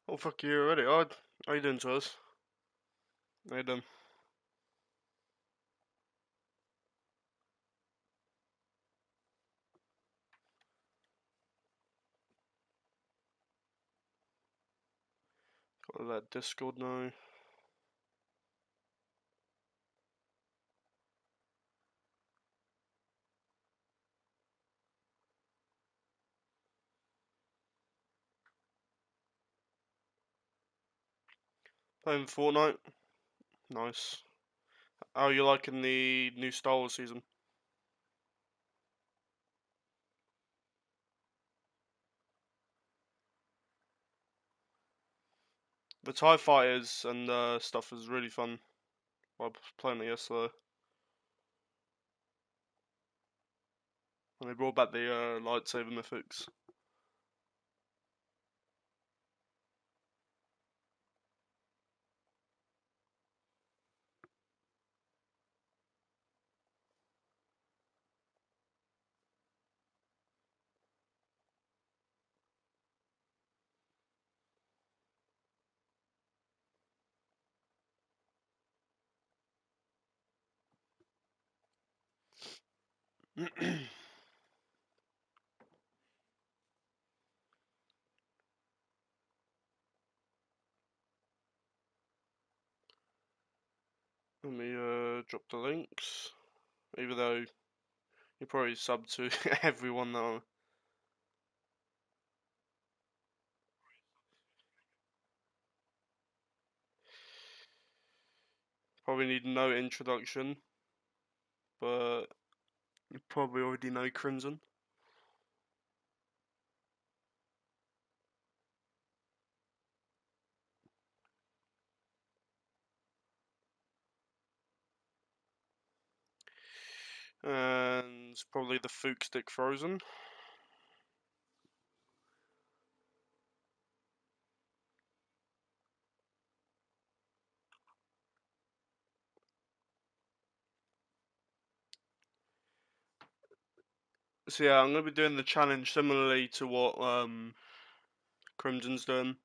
Oh fuck you already. Oh, how you doing to us? How you doing? Got that Discord now. Playing Fortnite. Nice. How are you liking the new Star Wars season? The TIE fighters and stuff is really fun. I was playing it yesterday. And they brought back the lightsaber mythics. Let me drop the links. Even though you probably sub to everyone now. Probably need no introduction, but you probably already know Crimson. And probably the Fook Stick Frozen. So yeah, I'm gonna be doing the challenge similarly to what Crimson's doing,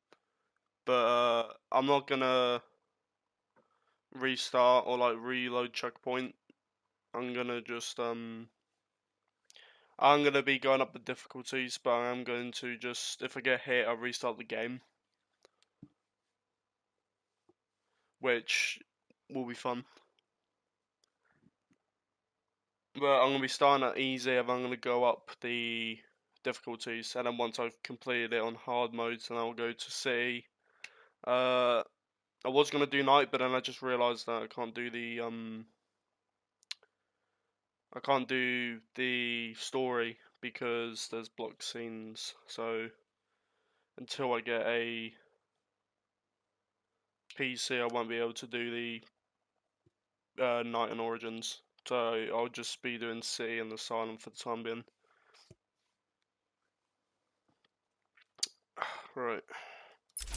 but I'm not gonna restart or like reload checkpoint. I'm gonna just I'm gonna be going up the difficulties, but I'm going to just, if I get hit, I'll restart the game, which will be fun. But I'm gonna be starting at easy, and I'm gonna go up the difficulties, and then once I've completed it on hard modes, then I'll go to city. I was gonna do night, but then I just realised that I can't do the story because there's block scenes. So until I get a PC, I won't be able to do the Night and Origins. So I'll just be doing City and Asylum for the time being. Right.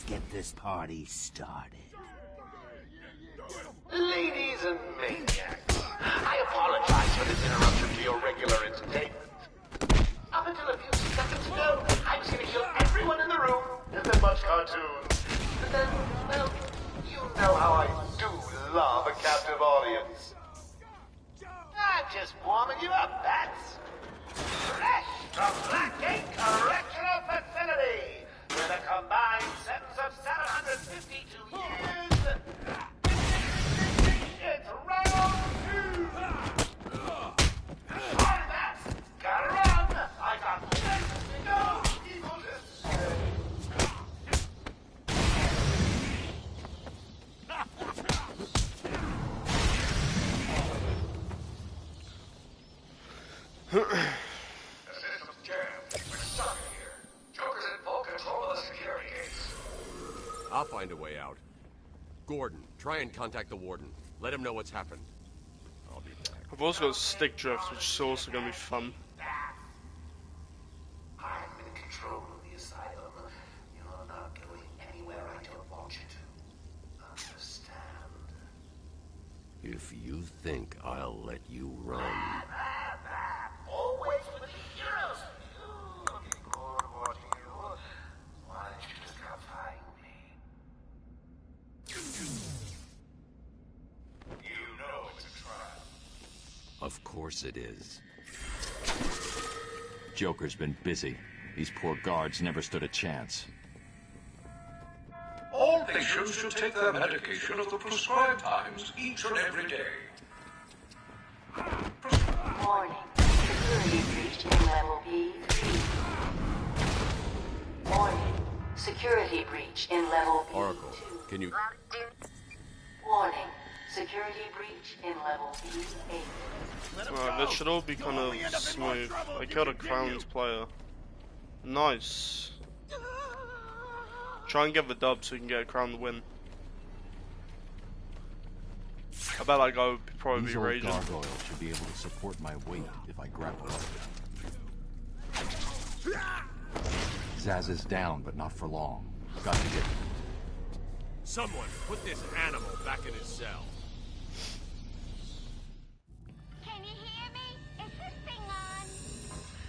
Get this party started. Ladies and maniacs, I apologize for this interruption to your regular entertainment. Up until a few seconds ago, I was going to kill everyone in the room and then watch cartoons. But then, well, you know how I do love a captive audience. I'm just warming you up, bats. Fresh from Blackgate Correctional Facility, with a combined sentence of 752 years. It's round two! Sorry, bats! Gotta run! I got places to go, people to say. The system's jammed. We're stuck here. Joker's in full control of the security gates. I'll find a way out. Gordon, try and contact the warden. Let him know what's happened. I'll be back. I've also got Stick Drift, which is also going to be fun. I'm in control of the asylum. You're not going anywhere I don't want you to. Understand? If you think I'll let you run... Always with the heroes. Looking forward to watching you. Why don't you just come find me? course it is. Joker's been busy. These poor guards never stood a chance. All patients should take their medication at the prescribed times each and every day. Warning. Security breach in level B3. Warning. Security breach in level B2. Oracle, can you... Warning. Security breach in level B8. Right, this should all be kind of smooth. I killed a Crowns player. Nice. Try and get the dub so you can get a Crown win. I bet that guy would probably These be old raging. gargoyles should be able to support my weight if I grapple up. Zaz is down, but not for long. Got to get... Someone put this animal back in his cell. Can you hear me? Is this thing on?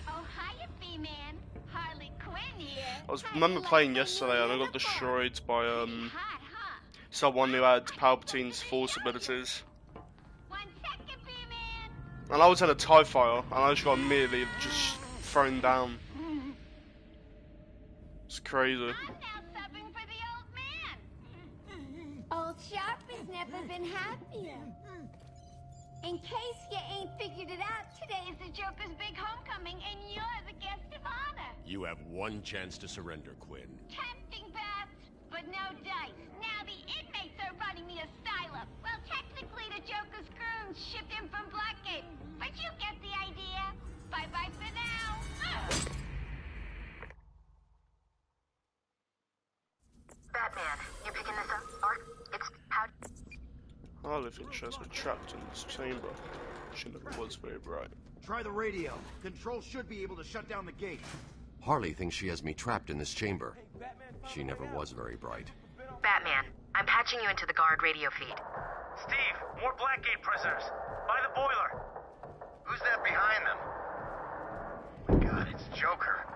Oh, hiya, B-Man. Harley Quinn here. I remember playing yesterday and I got destroyed by someone who had Palpatine's Force abilities. 1 second, B-Man. And I was in a TIE fighter and I just got immediately just thrown down. It's crazy. I'm now subbing for the old man. Old Sharp has never been happier. In case you ain't figured it out, today is the Joker's big homecoming and you're the guest of honor. You have one chance to surrender, Quinn. Tempting, Bats, but no dice. Now the inmates are running the asylum. Well, technically the Joker's goons shipped in from Blackgate, but you get the idea. Bye-bye for now. Batman, you picking this up? Or it's how... I live in Chester, trapped in this chamber. She never was very bright. Try the radio. Control should be able to shut down the gate. Harley thinks she has me trapped in this chamber. She never was very bright. Batman, I'm patching you into the guard radio feed. Steve, more Blackgate prisoners. By the boiler. Who's that behind them? God, it's Joker.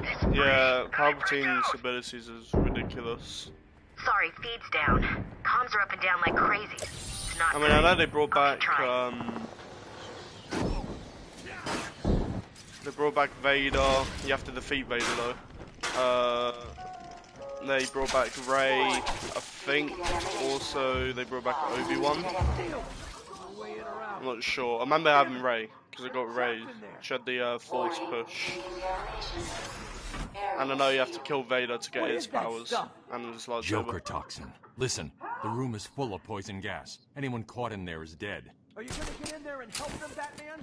He's free. Yeah, Hurry, break Palpatine's out. abilities is ridiculous. Sorry, feed's down. Comms are up and down like crazy. It's not I mean, I good. know they brought I'll keep back, trying. they brought back Vader. You have to defeat Vader though. They brought back Rey. I think also they brought back Obi-Wan. I'm not sure. I remember having Rey because I got Rey. She had the Force push. And I know you have to kill Vader to get his powers and his lightsaber. Joker toxin. Listen, the room is full of poison gas. Anyone caught in there is dead. Are you gonna get in there and help them, Batman?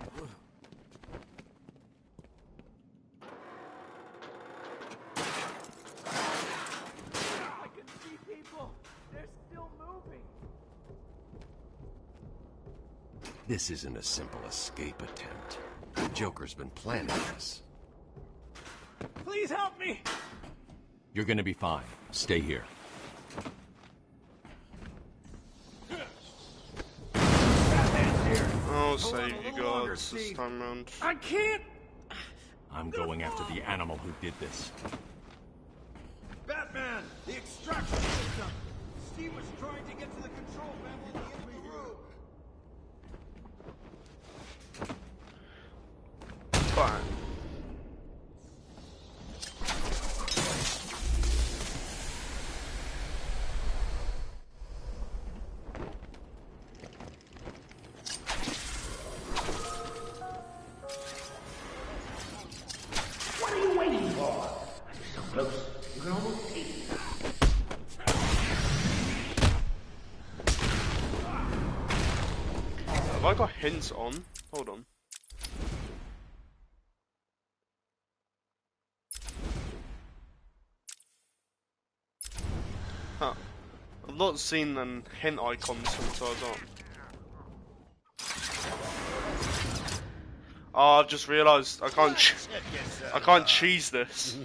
I can see people. They're still moving. This isn't a simple escape attempt. Joker's been planning this. Please help me! You're gonna be fine. Stay here. I'll save you guys this time round. I can't! I'm going after the animal who did this. Batman! The extraction system! Steve was trying to get to the control panel in the empty room. Fine. What are you waiting for? You're so close, you can almost see. Have I got hints on? Hold on. Huh. I've not seen an hint icon since I was on. Oh, I've just realised I can't. I can't cheese this.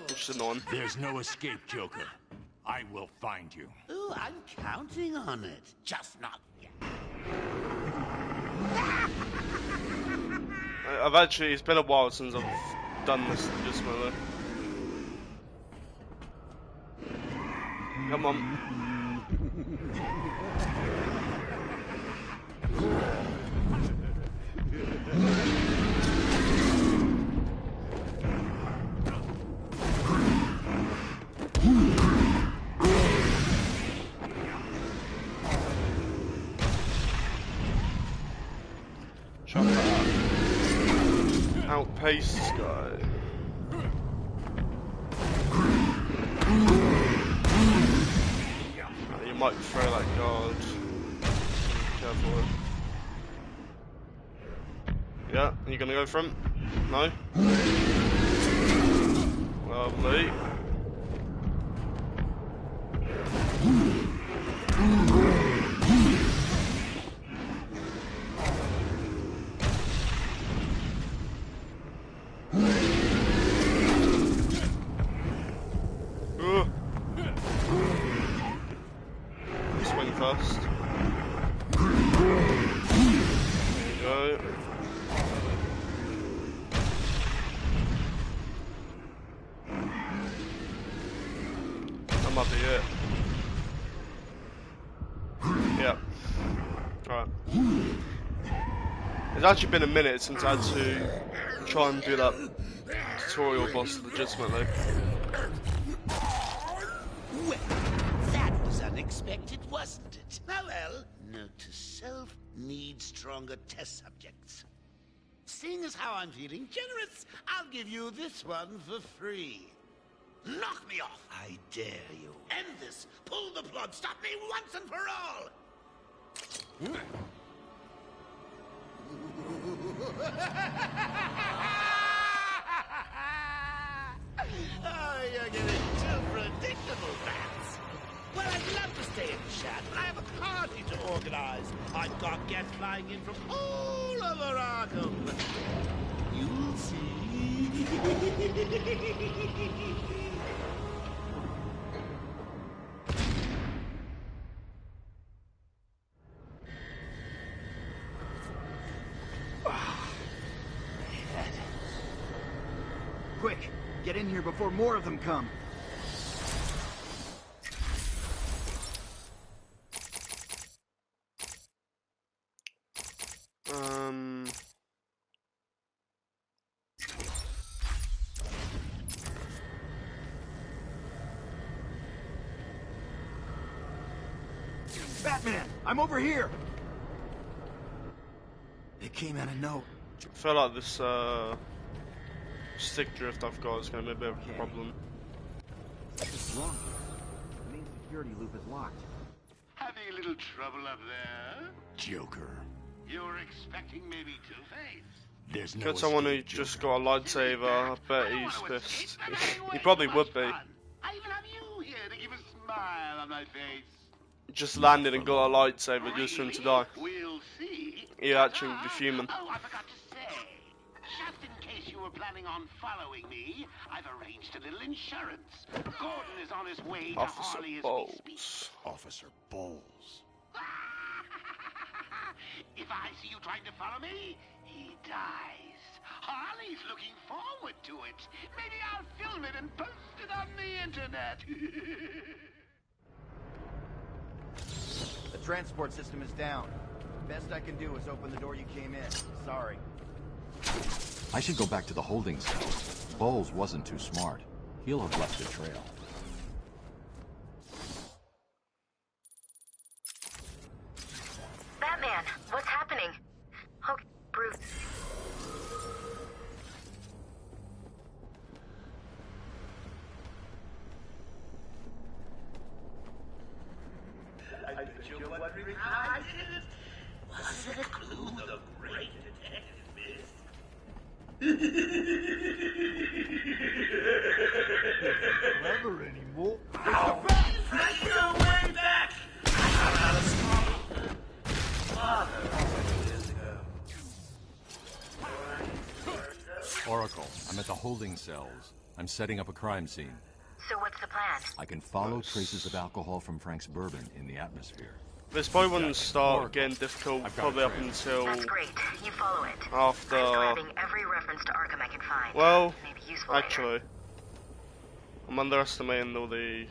Which is annoying. There's no escape, Joker. I will find you. Ooh, I'm counting on it. Just not yet. I've actually. It's been a while since I've done this mode. Come on. Chop that. Outpace this guy. You might throw that guard. Careful. Yeah, you gonna go for him? No? Lovely. Swing first. There you go. That might be it. Yep. Alright. It's actually been a minute since I had to try and do that tutorial boss legitimately. Well, that was unexpected, wasn't it? Ah, well, note to self, need stronger test subjects. Seeing as how I'm feeling generous, I'll give you this one for free. Knock me off, I dare you. End this. Pull the plug. Stop me once and for all. Oh, you're getting too predictable, Bats. Well, I'd love to stay and chat, but I have a party to organize. I've got guests flying in from all over Arkham. You'll see. Quick, get in here before more of them come. Batman, I'm over here. It came out of nowhere. I feel like this stick drift I've got is going to be a bit of a problem. What's wrong? The main security loop is locked. Having a little trouble up there? Joker. You were expecting maybe Two-Face? There's no Get someone who escape, just Joker. got a lightsaber, I bet he's pissed. He probably would be. I even have you here to give a smile on my face. Just landed and got a lightsaber just for him to die. We'll see. He actually would be fuming. Oh, I forgot to say. Just in case you were planning on following me, I've arranged a little insurance. Gordon is on his way to Officer Harley as we speak. Bowles. Officer Bowles. If I see you trying to follow me, he dies. Harley's looking forward to it. Maybe I'll film it and post it on the internet. The transport system is down. Best I can do is open the door you came in. Sorry. I should go back to the holding cell. Bowles wasn't too smart. He'll have left a trail. Batman, what's happening? Okay, Bruce. I bet you're wondering how I did it. Was it Kloud, the great detective, Never anymore. Find your way back! I got out of Father years ago. Oracle, I'm at the holding cells. I'm setting up a crime scene. So what's the plan? I can follow traces of alcohol from Frank's bourbon in the atmosphere. This probably wouldn't start getting difficult I've got probably a up trail. until That's great. You follow it. after. I'm grabbing every reference to Arkham I can find. Well, Maybe useful later. actually, I'm underestimating all the.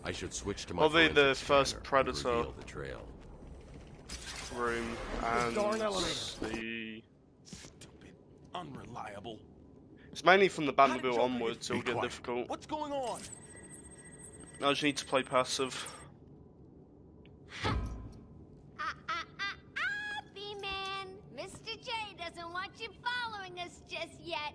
I should switch to my Probably the forensic first scanner to Predator reveal the trail. room and the. Stupid. Unreliable. It's mainly from the How did Batmobile Joker onwards. get- It'll Be get quiet. difficult. What's going on? I just need to play passive. B-Man. doesn't want you following us just yet.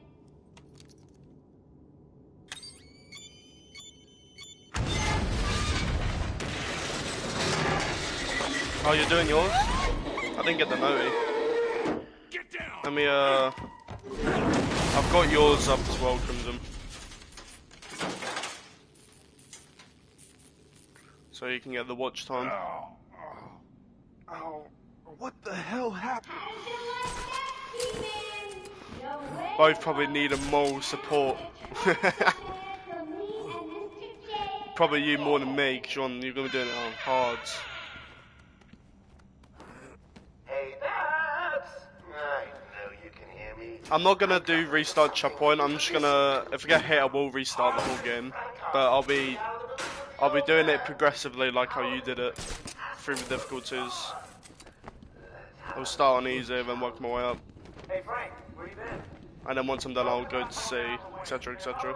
Oh, you're doing yours? I didn't get the noti. Let me, I've got yours up as well, Crimson. So you can get the watch time. Oh, what the hell happened? Both probably need a moral support. Probably you more than me, because you're going to be doing it on hard. Hey, Babs! I know you can hear me. I'm not going to do restart checkpoint. I'm just going to, if I get hit, I will restart the whole game. But I'll be doing it progressively like how you did it, through the difficulties. I'll start on easy, then work my way up. Hey, Frank, where you been? And then once I'm done, I'll go to C, etc, etc.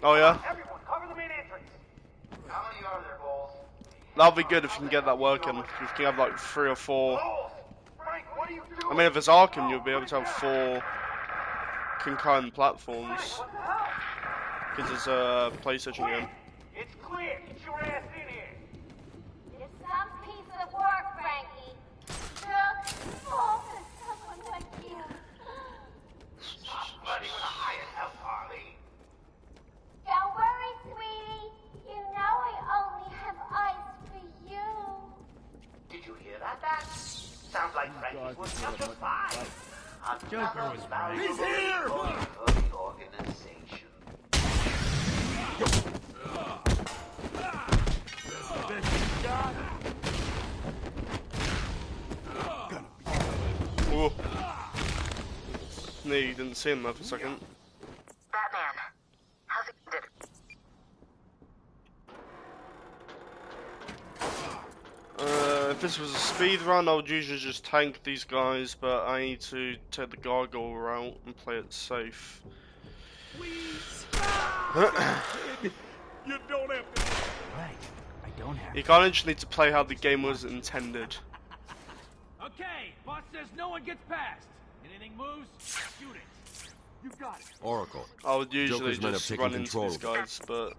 Oh yeah? Everyone, cover the main entrance. How many are there, Bowles? That'll be good if you can get that working. If you can have like 3 or 4. Bowles! Frank, what are you doing? I mean, if it's Arkham, you'll be able to have 4 concurrent platforms. Because it's a PlayStation game. It's clear. Get your ass in here. It's some piece of work, Frankie. Just fall for someone like you. Stop running with a higher help, Harley. Don't worry, sweetie. You know I only have eyes for you. Did you hear that, Bat? Sounds like Frankie's working out just fine. Joker was right. He's here! For the organization. Whoa. No, you didn't see him there for a second. Batman, how's it did? If this was a speed run, I would usually just tank these guys, but I need to take the gargoyle route and play it safe. You don't have to. Right. I don't have You kind of just need to play how the game was intended. Okay, boss says no one gets past. Anything moves, shoot it. You got it. Oracle. I would usually Joker's men have just taken run into control these of it. guys, but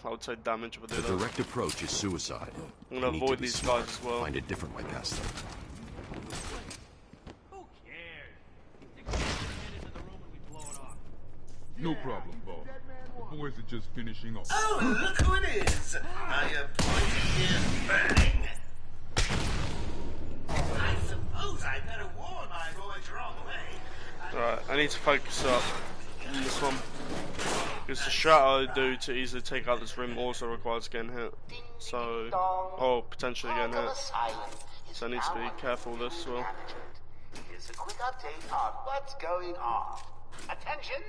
I would take damage if I The do that. direct approach is suicide. I'm gonna We need to avoid be these smart. guys as well. Find a different way past them. Who cares? Take a minute into the room and we blow it off. No problem, boss. The boys are just finishing off. Oh, look who it is! I appoint you Bang! I suppose I better warn my boys you're on the way. Alright, I need to focus up on this one. Because the strat I do to easily take out this room also requires getting hit. So, or potentially getting Arkham hit. Asylum is So I need to be now careful with this as well. Here's a quick update on what's going on. Attention!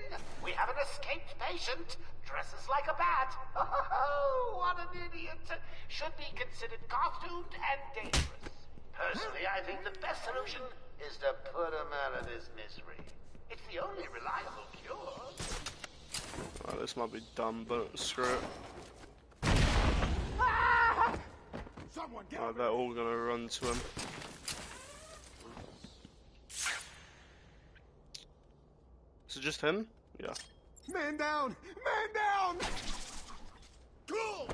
We have an escaped patient. Dresses like a bat. Oh, what an idiot. Should be considered costumed and dangerous. Personally, I think the best solution is to put him out of his misery. It's the only reliable cure. Alright, this might be dumb, but screw it. Alright, they're all gonna run to him. Is it just him? Yeah. Man down! Man down! Cool!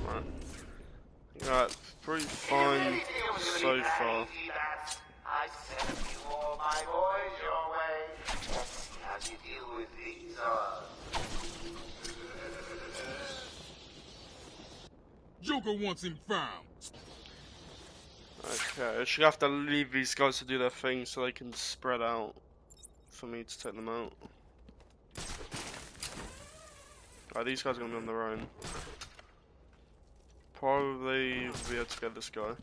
Alright. Alright, pretty fine so far. I sent you all my boys your way. Let's see how you deal with these Joker wants him found. Okay, I should have to leave these guys to do their thing so they can spread out for me to take them out. Alright, these guys are gonna be on their own. Probably be able to get this guy.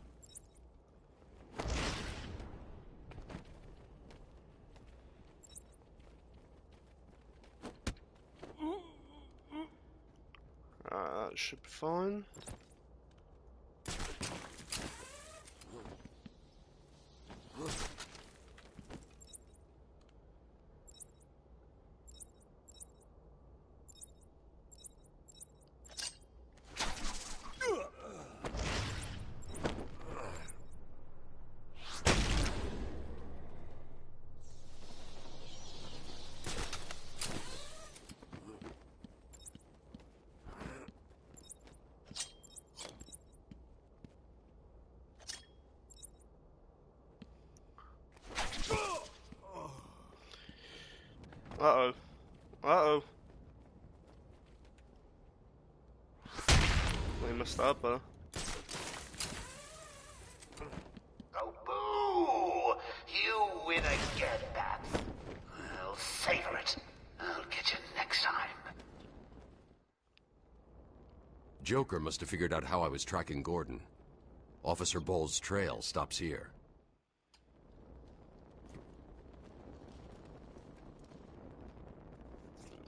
That should be fine. Uh-oh. We messed up, huh? Oh, boo! You win again, Bats. I'll savor it. I'll get you next time. Joker must have figured out how I was tracking Gordon. Officer Bowles' trail stops here.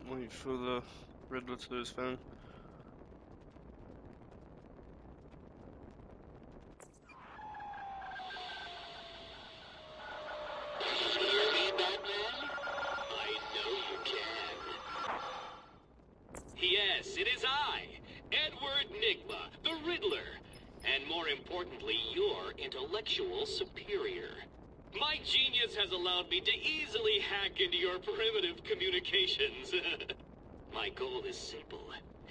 Wait for the Riddler to do his thing. Hear me, Batman? I know you can. Yes, it is I, Edward Nygma, the Riddler. And more importantly, your intellectual superior. My genius has allowed me to easily hack into your primitive communications. My goal is simple.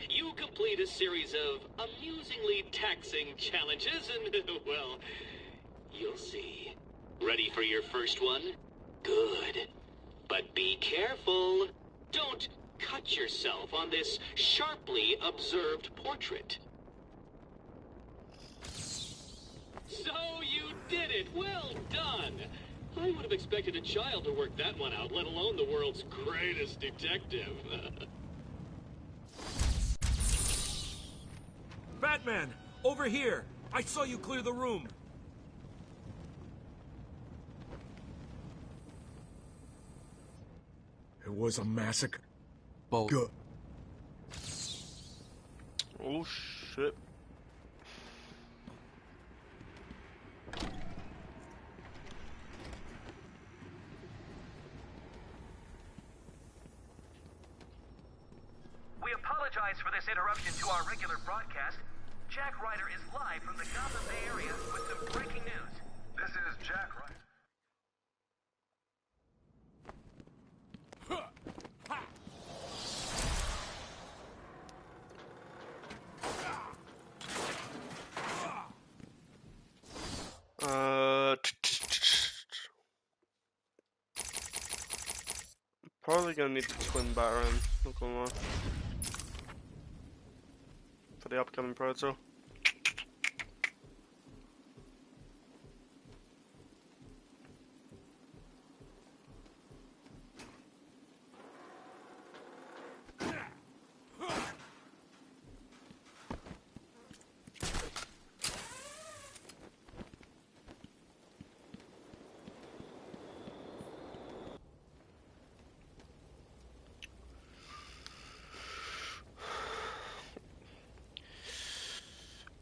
You complete a series of amusingly taxing challenges and, well, you'll see. Ready for your first one? Good. But be careful. Don't cut yourself on this sharply observed portrait. So you did it! Well done! I would have expected a child to work that one out, let alone the world's greatest detective. Batman! Over here! I saw you clear the room! It was a massacre. Good. Oh shit. We apologize for this interruption to our regular broadcast. Jack Ryder is live from the Gotham Bay area with some breaking news. This is Jack Ryder. Probably gonna need the twin Batarang, not gonna lie. For the upcoming Proto.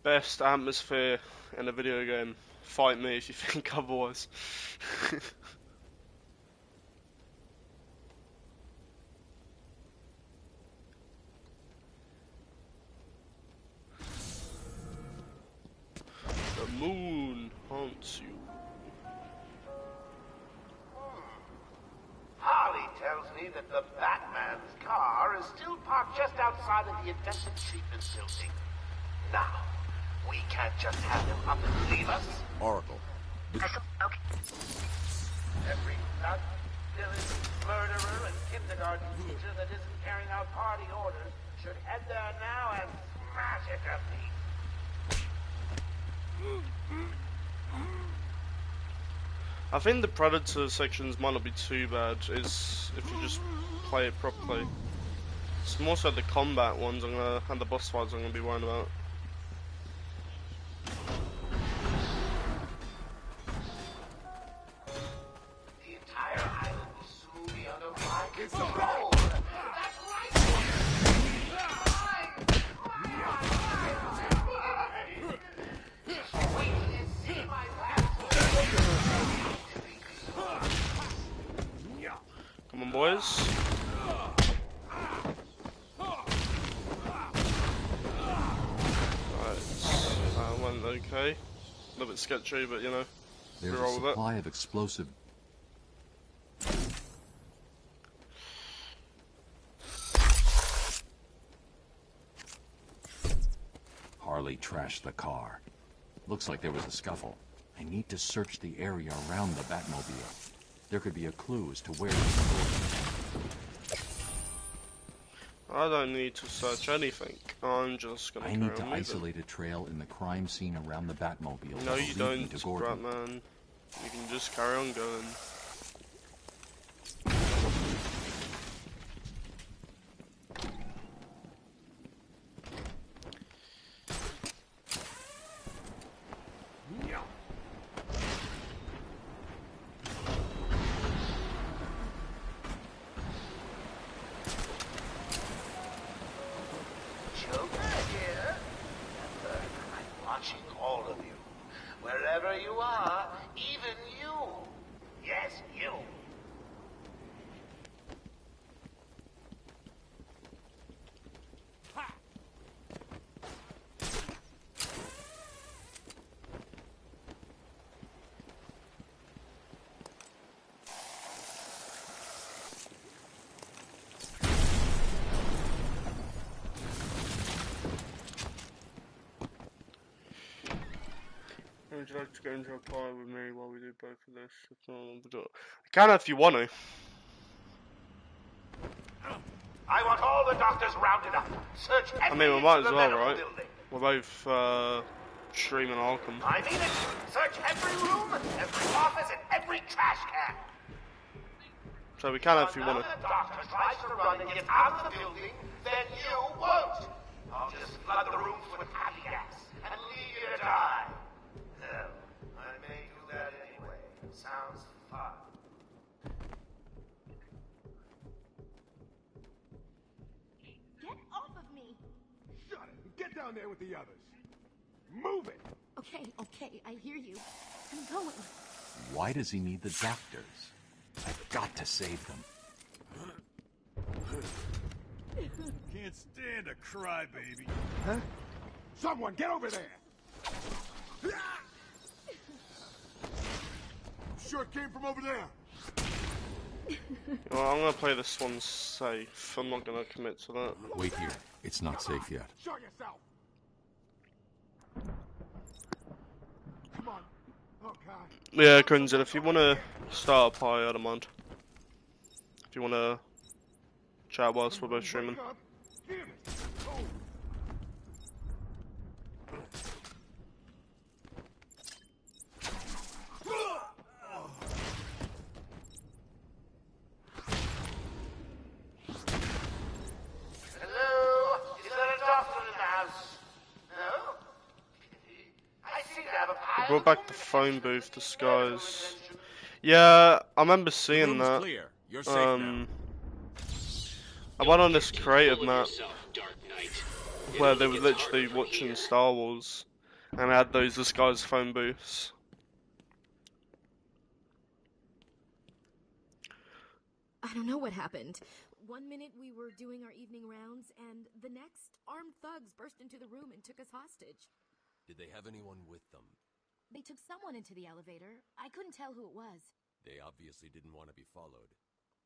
Best atmosphere in a video game. Fight me if you think otherwise. The moon haunts you. Harley tells me that the Batman's car is still parked just outside of the Invention Treatment Building. Now, we can't just have him up and leave us. Oracle. Okay. Every nut, villain, murderer, and kindergarten teacher that isn't carrying out party orders should head there now and smash it to pieces. I think the Predator sections might not be too bad, is if you just play it properly. It's more so the combat ones and the boss fights I'm gonna be worrying about. The entire island will soon be under my control. That's right. Wait till you see my Come on, boys. Right, went okay. A little bit sketchy, but you know, There's we're a all with it. supply of explosive. Harley trashed the car. Looks like there was a scuffle. I need to search the area around the Batmobile. There could be a clue as to where it's going. I don't need to search anything. I'm just gonna I carry need on to moving. isolate a trail in the crime scene around the Batmobile. No, that'll you lead me don't, to Gordon. Batman. You can just carry on going. Joker here. Remember, I'm watching all of you. Wherever you are, even you. Yes, you. Would you like to go into a party with me while we do both of this? If not, we got... I can if you want to. I want all the doctors rounded up. Search I every mean, we might inch as of the well, medical right? building. We're both streaming Arkham. I mean it. Search every room, every office, and every trash can. So we can if you want to. If the doctor tries to run and get out of the building, then you won't. I'll just flood the rooms with happy gas and leave you to die. Hell, I may do that anyway. Sounds fun. Get off of me! Shut it! Get down there with the others! Move it! Okay, I hear you. I'm going. Why does he need the doctors? I've got to save them. Can't stand a crybaby. Huh? Someone get over there! Sure it came from over there. Well, I'm gonna play this one safe. I'm not gonna commit to that. Wait here. It's not safe yet. Show yourself. Come on. Oh God. Yeah, Crimson, if you want to start a party, I don't mind. If you want to chat whilst we're both streaming. Hello? Is there a doctor in the house? No? I seem to have a pile Brought back the phone booth disguise. Yeah, I remember seeing that. Clear. You're safe now. I went on this creative map where they were literally watching Star Wars and had those disguised phone booths. I don't know what happened. One minute we were doing our evening rounds, and the next, armed thugs burst into the room and took us hostage. Did they have anyone with them? They took someone into the elevator. I couldn't tell who it was. They obviously didn't want to be followed.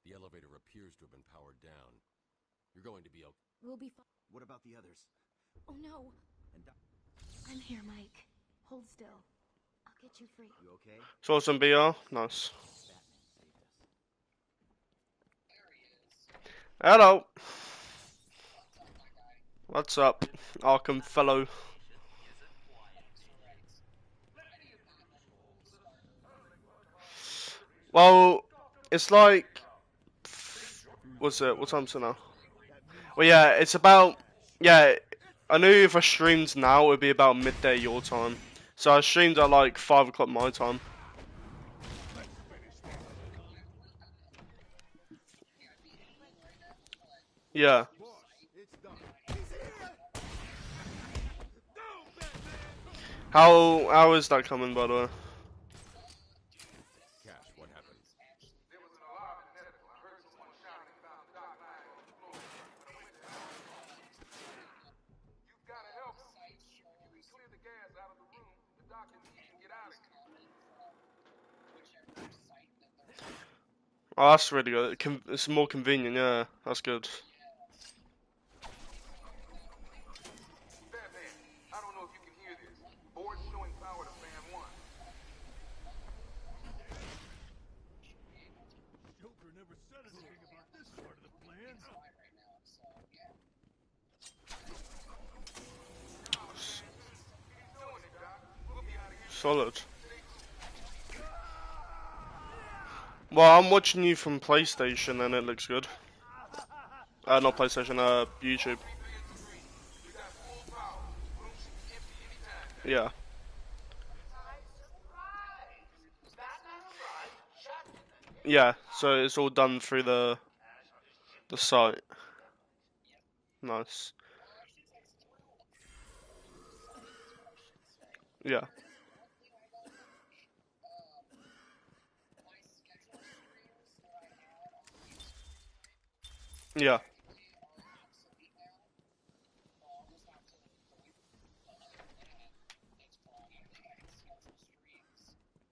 The elevator appears to have been powered down. You're going to be okay. We'll be fine. What about the others? Oh no. I'm here, Mike. Hold still. I'll get you free. You okay? Saw some BR? Nice. Hello. What's up, Arkham fellow? Well, it's like... What's it? What time's it now? Well, yeah, it's about... Yeah, I knew if I streamed now, it would be about midday your time. So I streamed at like 5 o'clock my time. Yeah. How is that coming, by the way? Cash, what happened? There was an alarm in medical. I heard someone shouting about the Doc 9 on the floor. When I went to help, you've got to help him. If you can clear the gas out of the room, the Doc and he can get out of here. Oh, that's really good. It's more convenient, yeah. That's good. Batman, I don't know if you can hear this. Board showing power to fan 1. Joker never said anything about this part of the plan. Solid. Well, I'm watching you from PlayStation and it looks good. Not PlayStation, YouTube. Yeah. Yeah, so it's all done through the site. Nice. Yeah. Yeah.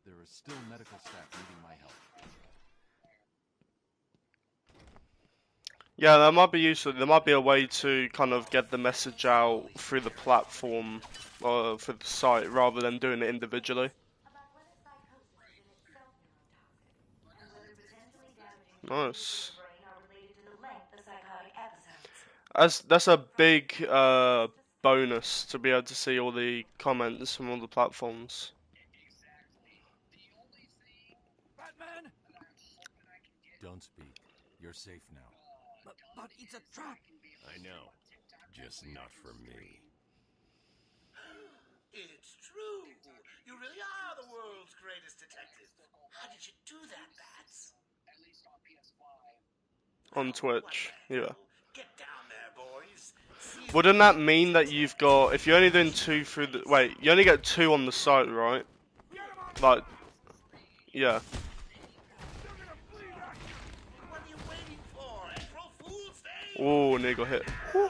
There is still medical staff needing my help. Yeah, that might be useful. There might be a way to kind of get the message out through the platform or through the site rather than doing it individually. Nice. That's a big bonus to be able to see all the comments from all the platforms. Batman! Don't speak. You're safe now. But it's a trap. I know. Just not for me. It's true. You really are the world's greatest detective. How did you do that, Bats? On Twitch, yeah. Get down there, boys. Wouldn't that mean that you've got, if you're only doing 2 through the, wait, you only get 2 on the site, right? Like, yeah. What are you waiting for? April Fool's Day? Oh, and he got hit. Woo.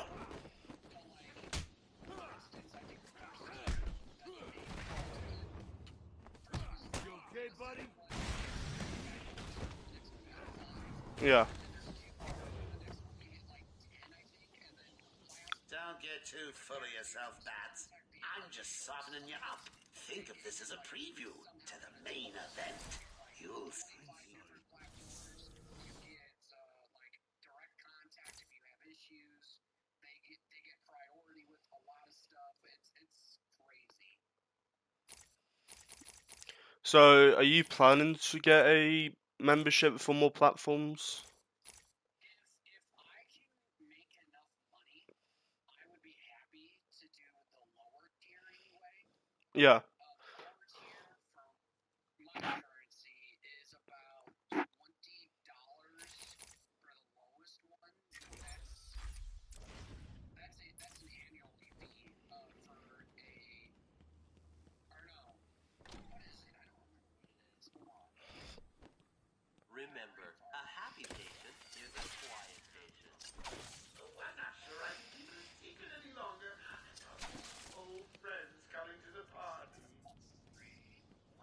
You okay, buddy? Yeah. Don't get too full of yourself, Bats. I'm just softening you up. Think of this as a preview to the main event. You'll see. So, are you planning to get a membership for more platforms? Yeah. Remember, a happy patient is a quiet patient. Oh, I'm not sure I can keep it a secret any longer. I've got old friends coming to the party.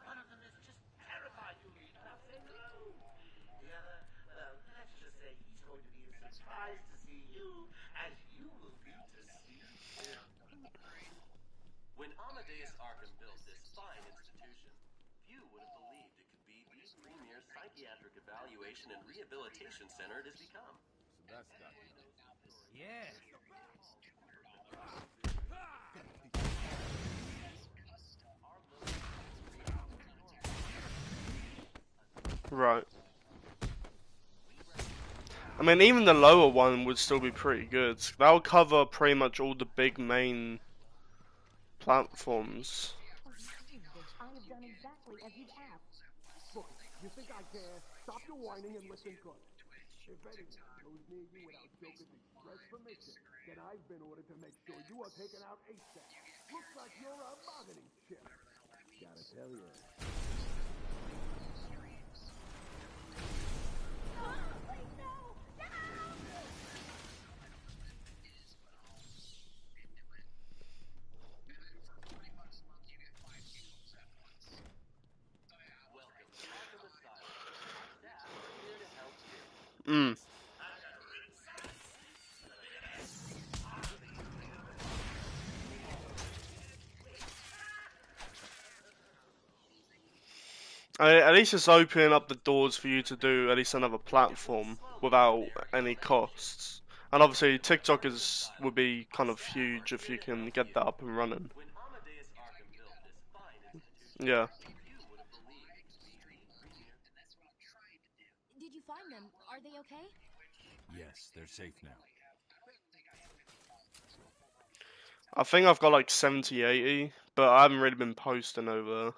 One of them is just terrified you'll leave without saying hello. The other, well, let's just say he's going to be as surprised to see you as you will be to see him. When Amadeus Arkham built this fine institution, few would have believed it could be the premier psychiatric evaluation and rehabilitation center it has become. So that's got me. Yeah. Right. I mean, even the lower one would still be pretty good. That'll cover pretty much all the big main platforms. I have done exactly as you've asked. Look, you think I care? Stop your whining and listen good. If anyone goes near you without Joker's express permission, then I've been ordered to make sure you are taken out ASAP. Looks like you're a bargaining chip. Gotta tell you. Welcome to Arkham Asylum. Our staff is here to help you. Mm. At least it's opening up the doors for you to do at least another platform without any costs. And obviously TikTok would be kind of huge if you can get that up and running. Yeah. Did you find them? Are they okay? Yes, they're safe now. I think I've got like 70, 80, but I haven't really been posting over.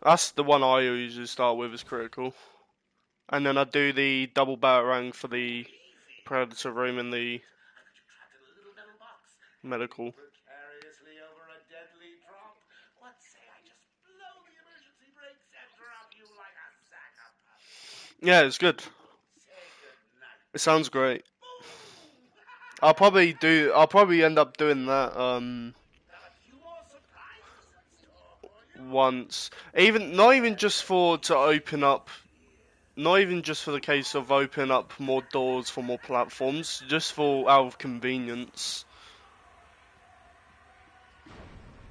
That's the one I usually start with, is critical. And then I do the double batarang for the predator room and the medical. Precariously over a deadly drop. What say I just blow the emergency brakes and drop you like a sack of puppets? Yeah, it's good. Say goodnight. It sounds great. I'll probably end up doing that Got a few more surprises in store for you. once. Not even just for to open up, not even just for the case of opening up more doors for more platforms, just for out of convenience.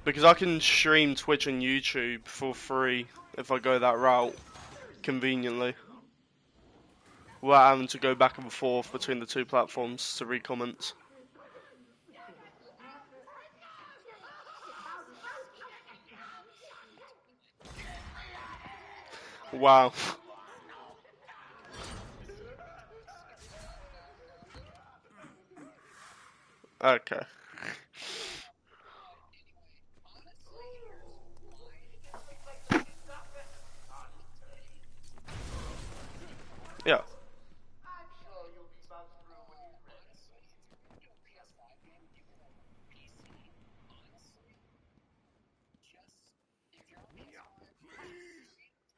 Because I can stream Twitch and YouTube for free if I go that route conveniently, without having to go back and forth between the two platforms to read-comment. Wow. Okay. Yeah. I'm sure you'll be buzzed through when he's ready.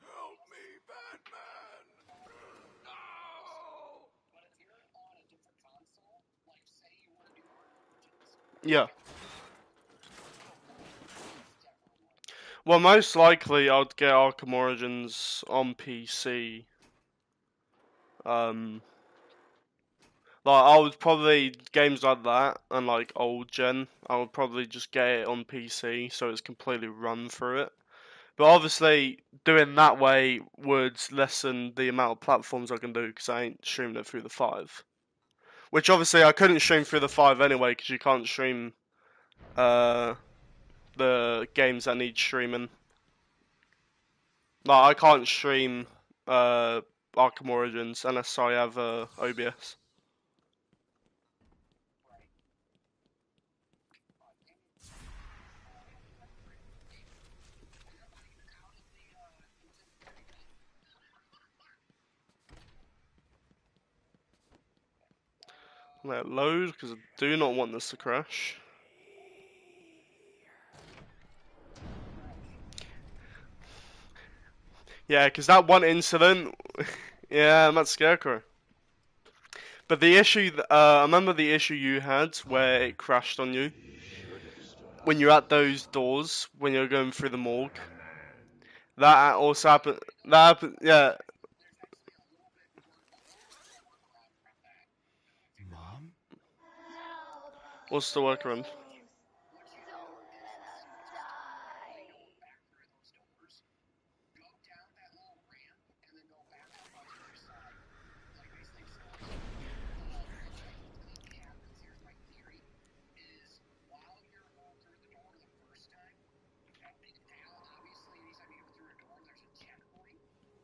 Help me, Batman! No! Yeah. Well, most likely I'd get Arkham Origins on PC. Like I would probably games like that and like old gen, I would probably just get it on PC so it's completely run through it. But obviously, doing that way would lessen the amount of platforms I can do because I ain't streaming it through the 5. Which obviously I couldn't stream through the 5 anyway because you can't stream the games that need streaming. Like I can't stream Arkham Origins unless I have OBS. Let it load because I do not want this to crash. Yeah, because that one incident, yeah, I'm at Scarecrow. But the issue, I remember the issue you had where it crashed on you. When you're at those doors, when you're going through the morgue. That also happened, yeah. Mom? What's the workaround?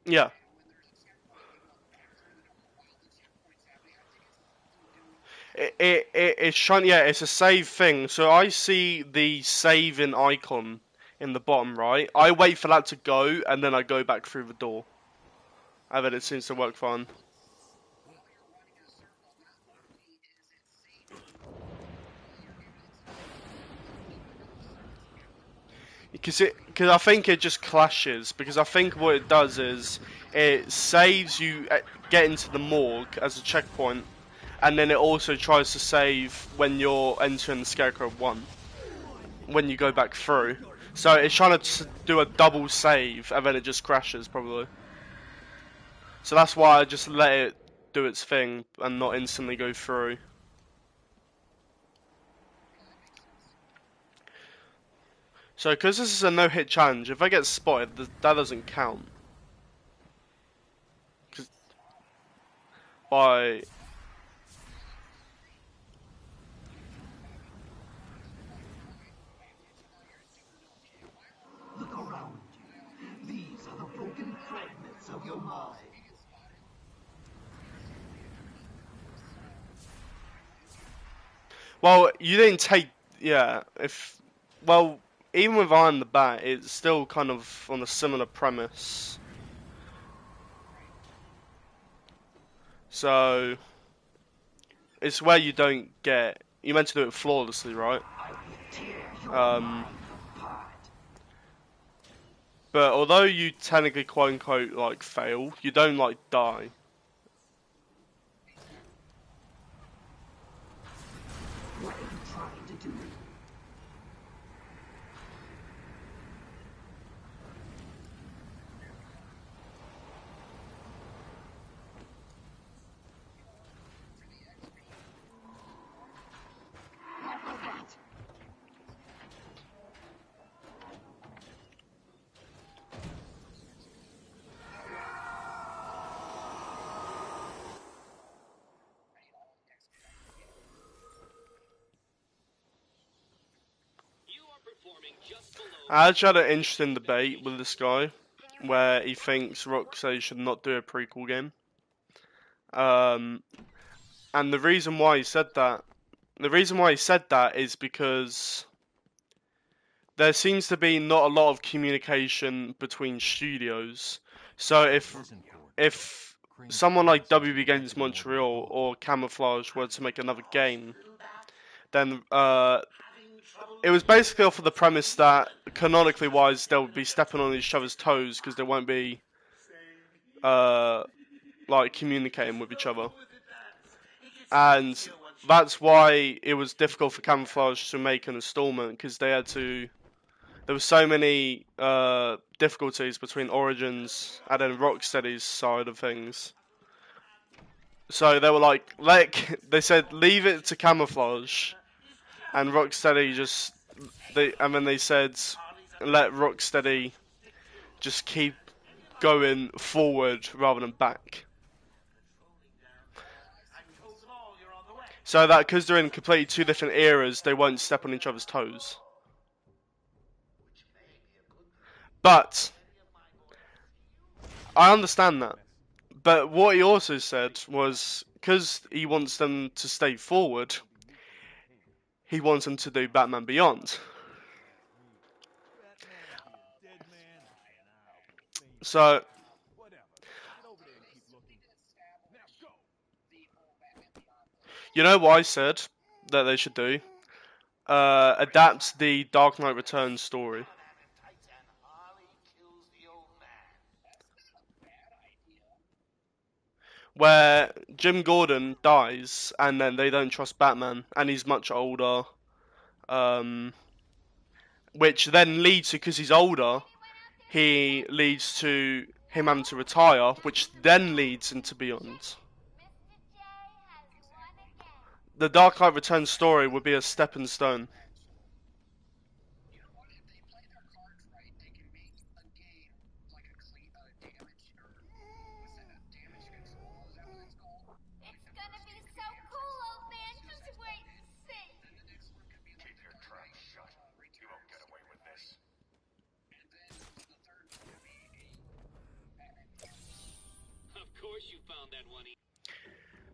Yeah. It's trying, yeah, it's a save thing. So I see the saving icon in the bottom right. I wait for that to go, and then I go back through the door. And then it seems to work fine. Because I think it just clashes. Because I think what it does is it saves you getting to the morgue as a checkpoint, and then it also tries to save when you're entering the Scarecrow 1 when you go back through. So it's trying to do a double save, and then it just crashes probably. So that's why I just let it do its thing and not instantly go through. So, because this is a no-hit challenge, if I get spotted, that doesn't count. By... of your mind. Well, you didn't take, yeah, well, even with Iron the Bat, it's still kind of on a similar premise. So, it's where you don't get, you meant to do it flawlessly, right? But although you technically quote unquote like fail, you don't like die. What are you trying to do? What was that? I actually had an interesting debate with this guy, where he thinks Rocksteady should not do a prequel game. And the reason why he said that, is because there seems to be not a lot of communication between studios. So if someone like WB Games Montreal or Camouflage were to make another game, then it was basically off of the premise that canonically wise they'll be stepping on each other's toes because they won't be like communicating with each other, and that's why it was difficult for Camouflage to make an installment because they had to. There were so many difficulties between Origins and then Rocksteady's side of things. So they were like, they said leave it to Camouflage, and Rocksteady and then they said let Rocksteady just keep going forward rather than back. So that because they're in completely two different eras, they won't step on each other's toes. But I understand that. But what he also said was because he wants them to stay forward, he wants them to do Batman Beyond. So, you know what I said that they should do? Adapt the Dark Knight Returns story. Where Jim Gordon dies and then they don't trust Batman and he's much older. Which then leads to, because he's older, he leads to him having to retire, which then leads into Beyond. The Dark Knight Returns story would be a stepping stone.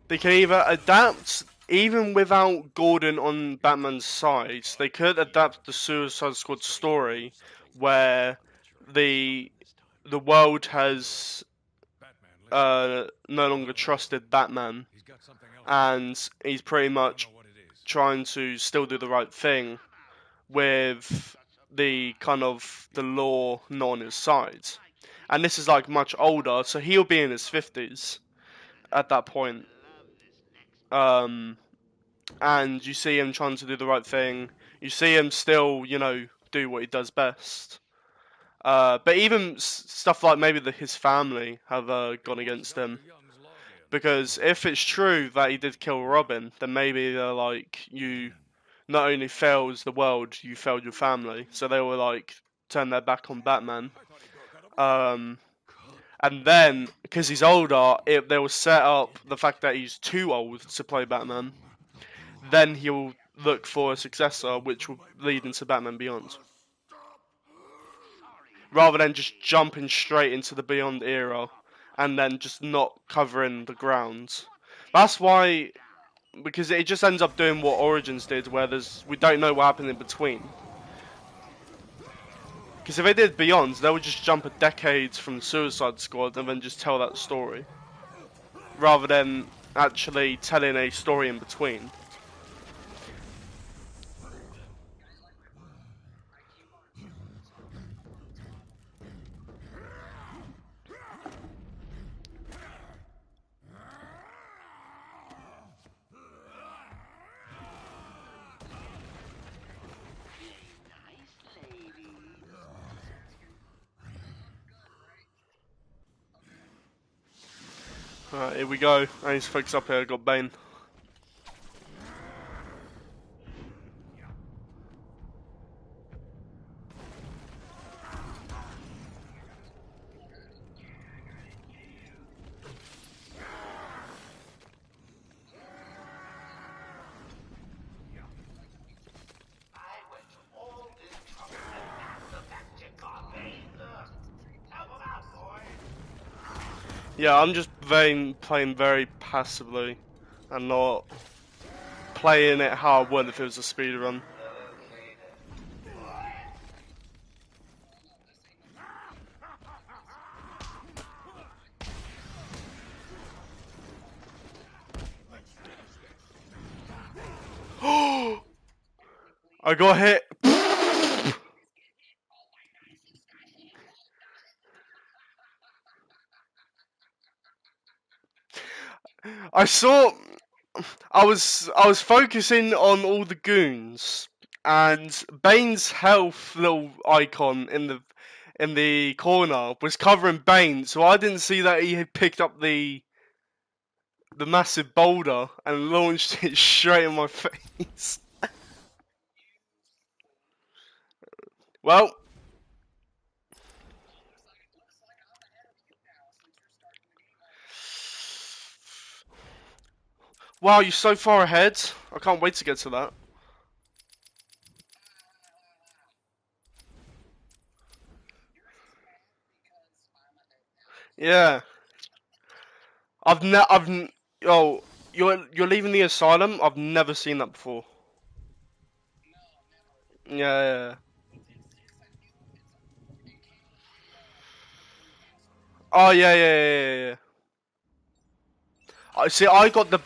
They can either adapt, even without Gordon on Batman's side, they could adapt the Suicide Squad story, where the world has no longer trusted Batman, and he's pretty much trying to still do the right thing with the kind of the law not on his side. And this is like much older, so he'll be in his 50s at that point. And you see him trying to do the right thing. You see him still, do what he does best. But even stuff like maybe his family have gone against him. Because if it's true that he did kill Robin, then maybe they're like, you not only failed the world, you failed your family. So they were like, turn their back on Batman. And then, because he's older, they will set up the fact that he's too old to play Batman. Then he'll look for a successor, which will lead into Batman Beyond. Rather than just jumping straight into the Beyond era and then just not covering the ground. That's why, because it just ends up doing what Origins did, where we don't know what happened in between. Because if they did Beyond, they would just jump a decade from Suicide Squad and then just tell that story, rather than actually telling a story in between. Alright, here we go. I need to fix up here, I got Bane. Yeah, I'm just playing very passively and not playing it how I would if it was a speedrun. I got hit. I saw. I was focusing on all the goons, and Bane's health little icon in the corner was covering Bane, so I didn't see that he had picked up the massive boulder and launched it straight in my face. Well, wow, you're so far ahead. I can't wait to get to that. Yeah, oh, you're leaving the asylum. I've never seen that before. Yeah, yeah. Oh yeah, yeah, yeah, yeah, yeah. I see. I got the.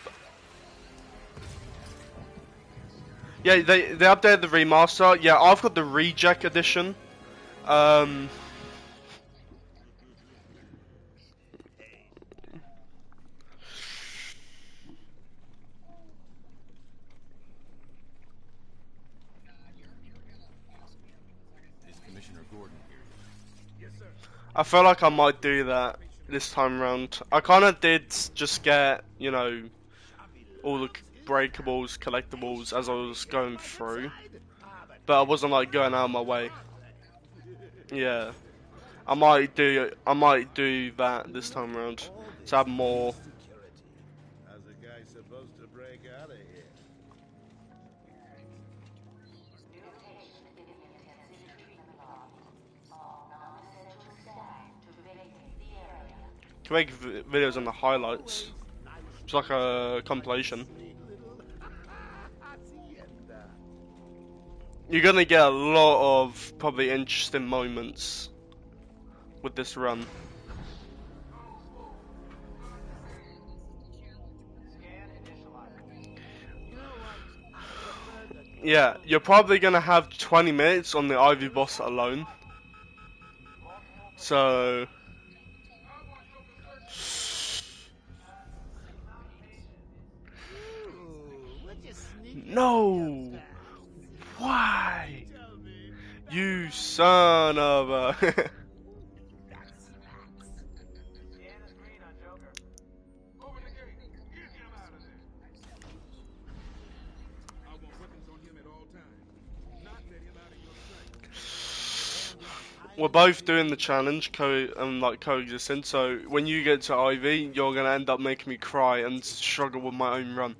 Yeah, they updated the remaster. Yeah, I've got the reject edition. Um. Is Commissioner Gordon here? Yes, sir. I feel like I might do that this time around. I kind of did just get, all the breakables, collectibles as I was going through, but I wasn't like going out of my way. Yeah, I might do that this time around to have more. How's a guy supposed to break out of here? Can make videos on the highlights. It's like a compilation. You're gonna get a lot of probably interesting moments with this run. Yeah, you're probably gonna have 20 minutes on the Ivy boss alone. So no, why? You son of a. We're both doing the challenge, coexisting. So when you get to Ivy, you're gonna end up making me cry and struggle with my own run.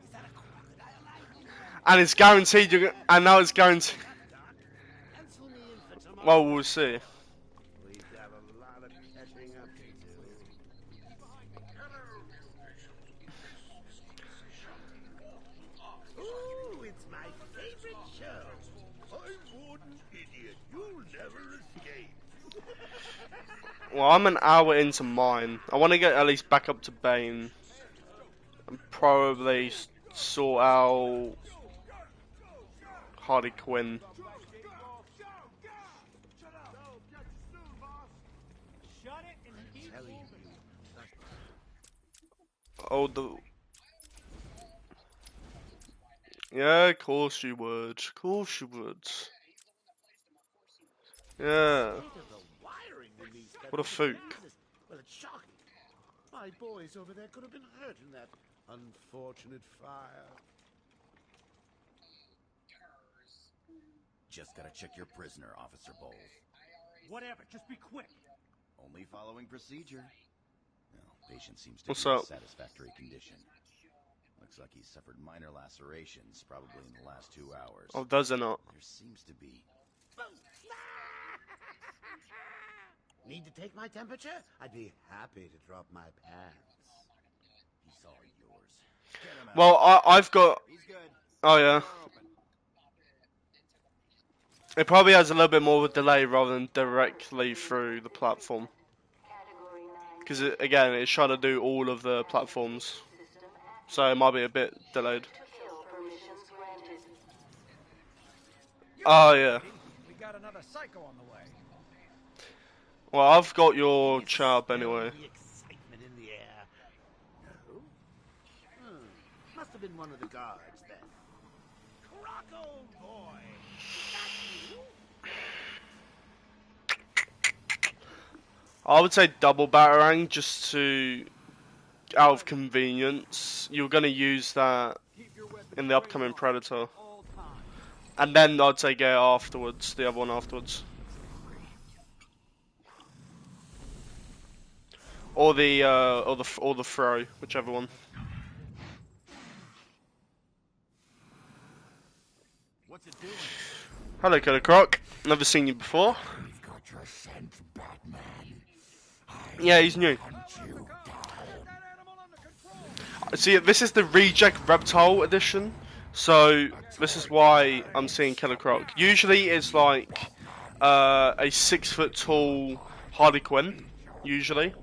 And it's guaranteed. And now it's guaranteed. Well, we'll see. We've got a lot of catching up to do. Ooh, it's my favorite show. I'm Warden Idiot. You'll never escape. Well, I'm an hour into mine. I want to get at least back up to Bane. And probably sort out Harley Quinn. Oh, yeah, of course you would. Of course you would. Yeah. What a fook. Well, it's shocking. My boys over there could have been hurt in that unfortunate fire. Just gotta check your prisoner, Officer Bowles. Whatever, just be quick. Only following procedure. Well, patient seems to What's be in up? satisfactory condition. Looks like he's suffered minor lacerations, probably in the last 2 hours. Oh, does it not? There seems to be... Need to take my temperature? I'd be happy to drop my pants. He's all yours. Well, I've got... Oh, yeah. It probably has a little bit more of a delay rather than directly through the platform. Because, again, it's trying to do all of the platforms. So it might be a bit delayed. Oh, yeah. We got another psycho on the way. Well, I've got your chart anyway. The excitement in the air. No? Must have been one of the guards then. Croco boy! I would say double Batarang just to... out of convenience. You're going to use that in the upcoming Predator. And then I'd say get it afterwards, the other one afterwards. Or the throw, whichever one. What's it doing? Hello, Killer Croc. Never seen you before. We've got your scent, Batman. Yeah, he's new. See, this is the Reject Reptile edition, so this is why I'm seeing Killer Croc. Usually it's like a 6-foot tall Harley Quinn, usually.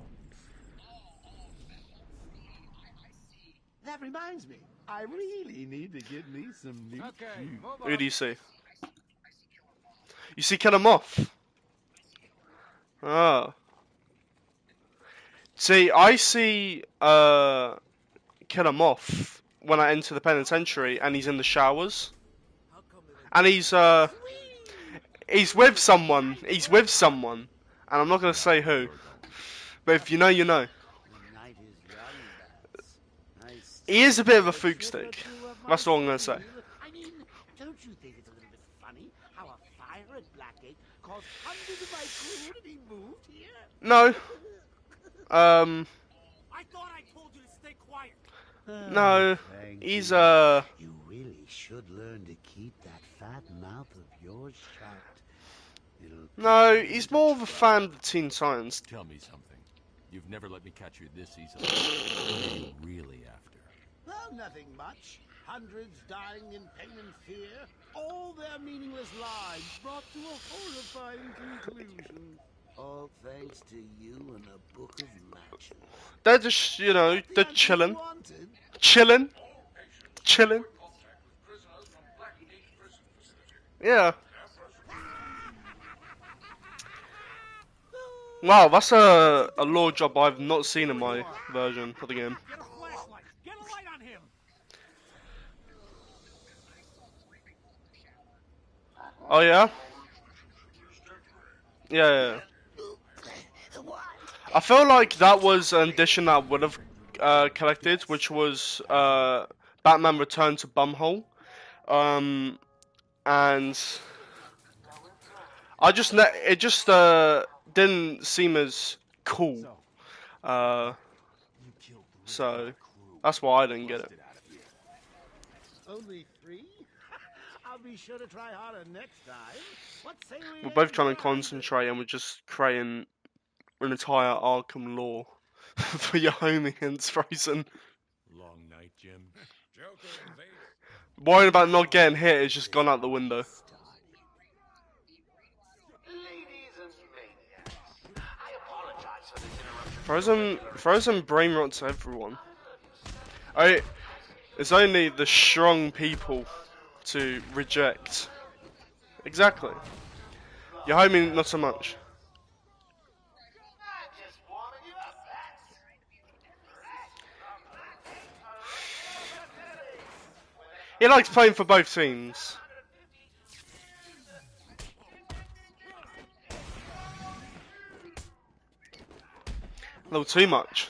That reminds me. I really need to get me some new shoes. Who do you see? You see Killer Moth? Ah. See, I see Killer Moth when I enter the penitentiary, and he's in the showers, and he's with someone. He's with someone, and I'm not gonna say who, but if you know, you know. He is a bit of a fook stick. That's all I'm gonna say. I mean, don't you think it's a little bit funny how a fire at Blackgate caused hundreds of my crew to be moved here? No. I thought I told you to stay quiet. No. He's You really should learn to keep that fat mouth of yours shut. No, he's more of a fan of the Teen Titans. Tell me something. You've never let me catch you this easily. What are you really after? Well, nothing much. Hundreds dying in pain and fear. All their meaningless lives brought to a horrifying conclusion. All thanks to you and a book of matches. They're just, you know, they're chilling. Chilling. Chilling. Yeah. Wow, that's a lore job I've not seen in my version of the game. Get a flashlight. Get a light on him. Oh yeah? Yeah. I feel like that was an addition that I would have collected, which was Batman Return to Bumhole. And I just it just didn't seem as cool. So that's why I didn't get it. Only 3? I'll be sure to try harder next time. What say we We're both trying to concentrate, and we're just creating an entire Arkham lore. for your home against Frozen. Long night, Jim. Worrying about not getting hit has just gone out the window. Frozen brain rots everyone. It's only the strong people to reject. Exactly. Your homie, not so much. He likes playing for both teams. A little too much.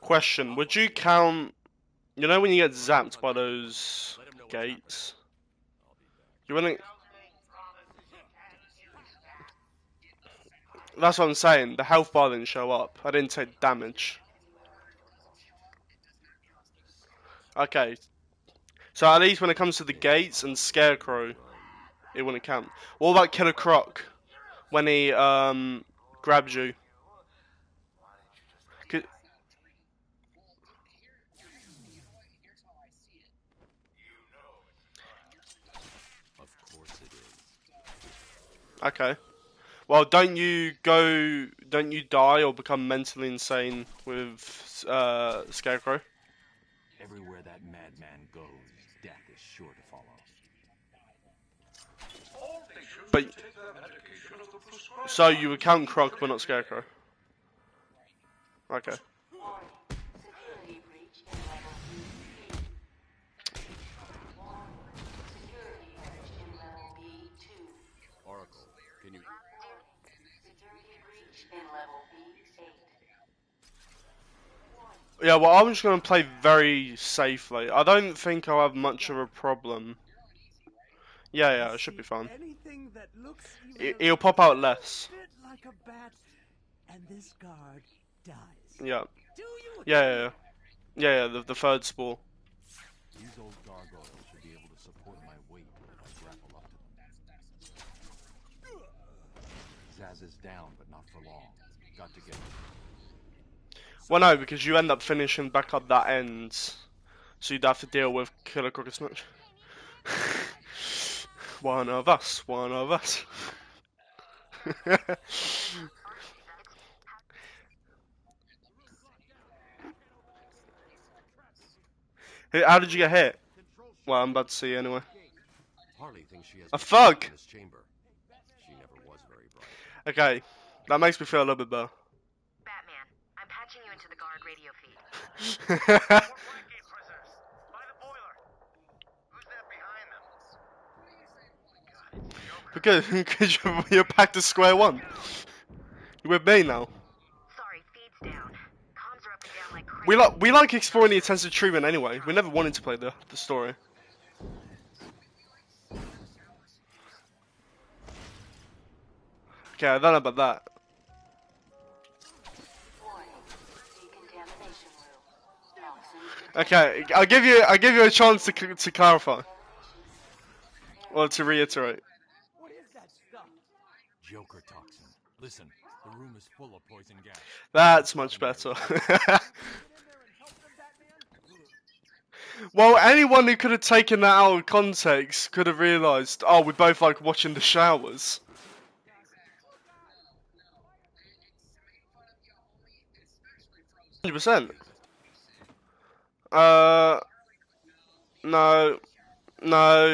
Question, would you count, you know when you get zapped by those gates? You wouldn't... That's what I'm saying, the health bar didn't show up. I didn't take damage. Okay. So at least when it comes to the gates and Scarecrow, it wouldn't count. What about Killer Croc? When he, grabs you? Okay. Well, don't you die or become mentally insane with Scarecrow? Everywhere that madman goes, death is sure to follow. But so you would count Croc, but not Scarecrow. Okay. Oracle, can you... Yeah, well, I'm just going to play very safely. I don't think I'll have much of a problem. Yeah, it should be fine. Anything that looks He'll pop out less. bit like a bat, and this guard dies. Yeah. Do you? Yeah, the third spore. These old gargoyles should be able to support my weight if I grapple up to them. Zaz is down, but not for long. Got to get him. Well, no, because you end up finishing back up that end, so you'd have to deal with Killer Croc as much. One of us. How did you get hit? Well, I'm about to see anyway. Harley thinks she has A thug! in this chamber. She never was very bright. Okay, that makes me feel a little bit better. Batman, I'm patching you into the guard radio feed. Because you're back to square one. You're with me now. Sorry, feed's down. Comms are up and down like crazy. We like exploring the intensive treatment anyway. We never wanted to play the story. Okay, I don't know about that. Okay, I'll give you a chance to clarify. Or to reiterate. What is that stuff? Joker toxin. Listen, the room is full of poison gas. That's much better. Well, anyone who could have taken that out of context could have realised, oh, we both like watching the showers. %. No,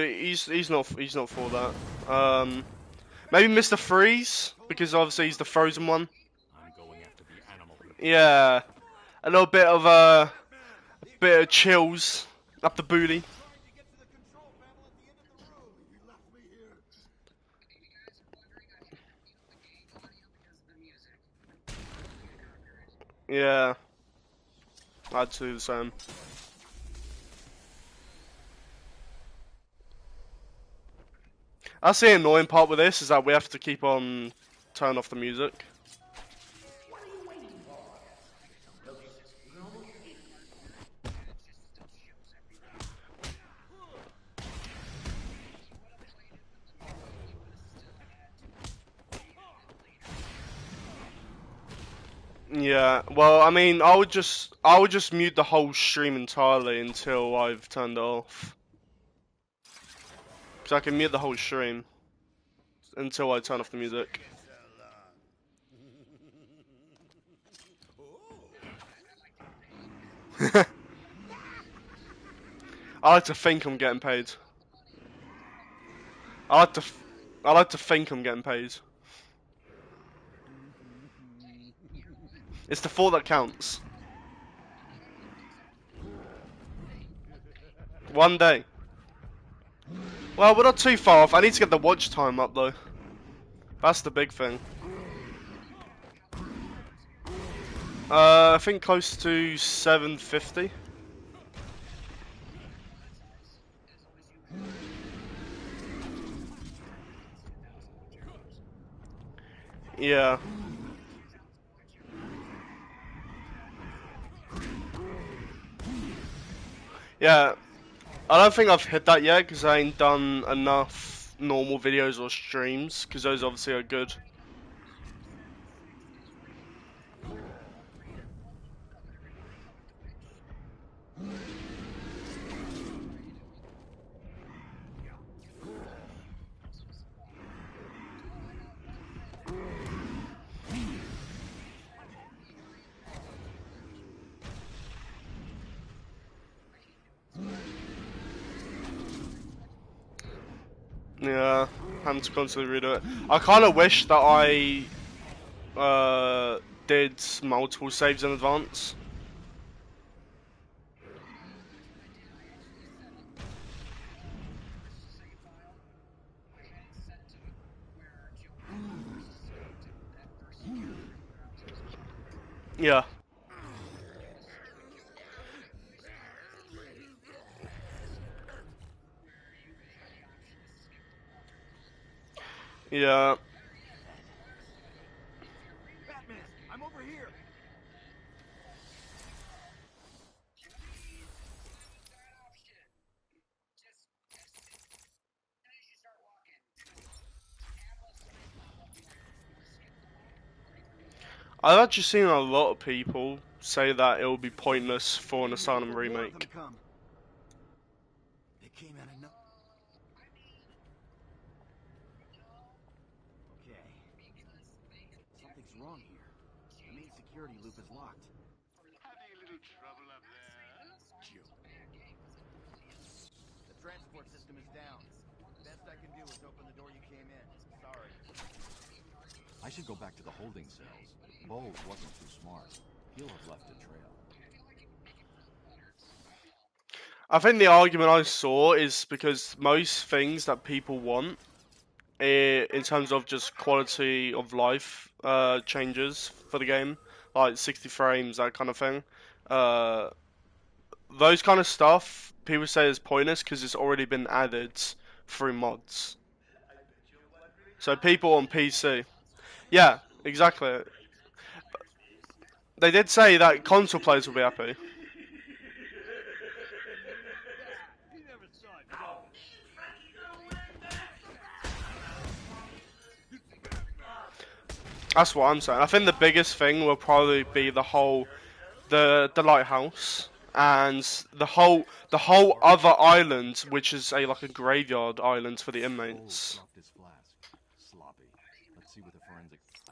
he's not for that. Maybe Mr. Freeze, because obviously he's the frozen one. Yeah, a little bit of chills up the booty. Yeah, I'd do the same. That's the annoying part with this, is that we have to keep on turning off the music. Yeah, well, I mean, I would just mute the whole stream entirely until I've turned it off. Because I can mute the whole stream until I turn off the music. I like to think I'm getting paid. I like to think I'm getting paid. It's the thought that counts. One day. Well, we're not too far off. I need to get the watch time up though. That's the big thing. I think close to 750. Yeah. Yeah. I don't think I've hit that yet because I ain't done enough normal videos or streams, because those obviously are good. Yeah, having to constantly redo it. I kind of wish that I did multiple saves in advance. Yeah. Yeah. Batman, I'm over here. I've actually seen a lot of people say that it will be pointless for an Asylum remake. They came out of no. Okay. Something's wrong here. The main security loop is locked. Having a little trouble up there? The transport system is down. Best I can do is open the door you came in. Sorry. I should go back to the holding cells. Bowles wasn't too smart. He'll have left a trail. I think the argument I saw is because most things that people want, in terms of just quality of life changes for the game, like 60 frames, that kind of thing, those kind of stuff, people say is pointless because it's already been added through mods. So people on PC, yeah, exactly. They did say that console players will be happy. That's what I'm saying. I think the biggest thing will probably be the lighthouse and the whole other island, which is like a graveyard island for the inmates.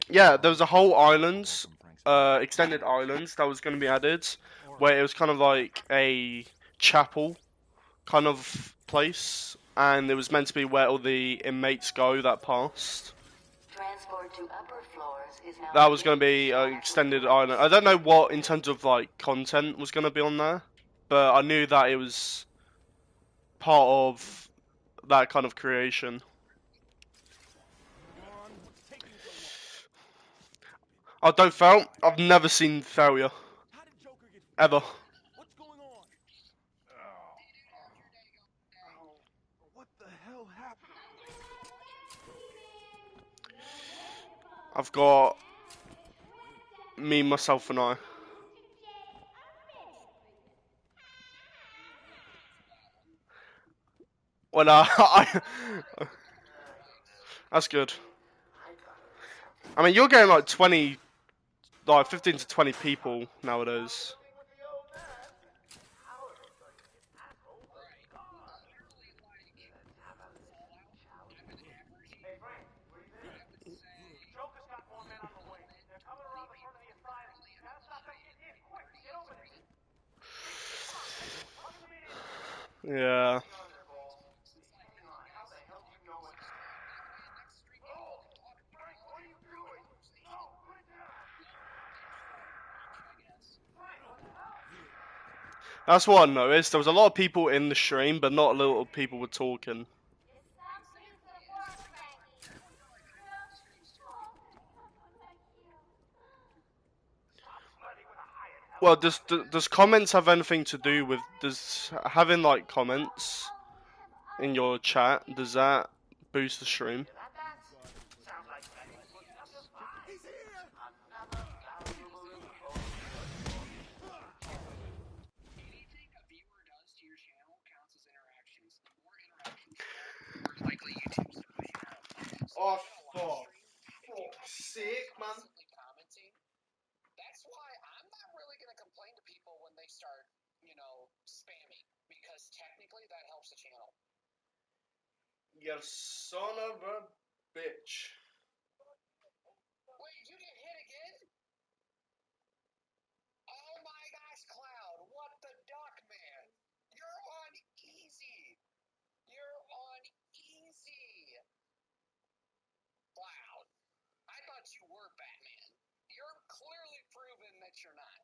Yeah, there was a whole island, extended island that was going to be added, where it was kind of like a chapel kind of place, and it was meant to be where all the inmates go that passed. Transport to upper floors is now. That was going to be an extended island. I don't know what in terms of like content was going to be on there, but I knew that it was part of that kind of creation. I don't fail. I've never seen failure. Ever. What's going on? What the hell happened? I've got me, myself, and I. Well, that's good. I mean, you're getting like 20, like 15 to 20 people nowadays. Joker's got more men on the way. They're coming around the front of the asylum. You gotta stop them getting in. Quick, get over there. Come on, man. Talk to me in. Yeah. That's what I noticed. There was a lot of people in the stream, but not a lot of people were talking. Well, does comments have anything to do with does having like comments in your chat? Does that boost the stream? Oh, for fuck's sake, man. That's why I'm not really going to complain to people when they start, spamming, because technically that helps the channel. You son of a bitch. Wait, you get hit again? Oh my gosh, Kloud, what the duck, man? You're on easy. You're on easy. Kloud, I thought you were Batman. You're clearly proven that you're not.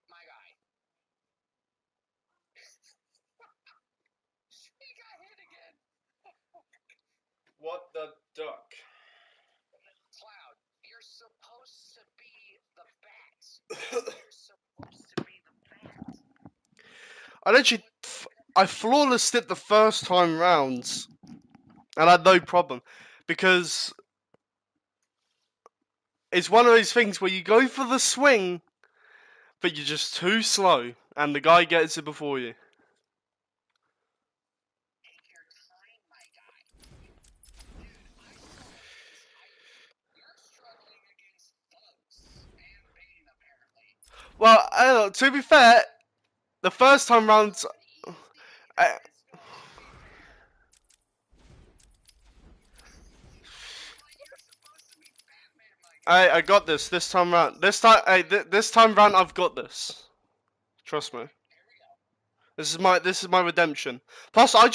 My guy. He got hit again. What the duck? Kloud, you're supposed to be the bat. You're supposed to be the bat. I flawlessed it the first time round, and I had no problem, because it's one of those things where you go for the swing, but you're just too slow, and the guy gets it before you. Well, to be fair, the first time round, I got this time round. This time round, I've got this. Trust me. This is my redemption. Plus, I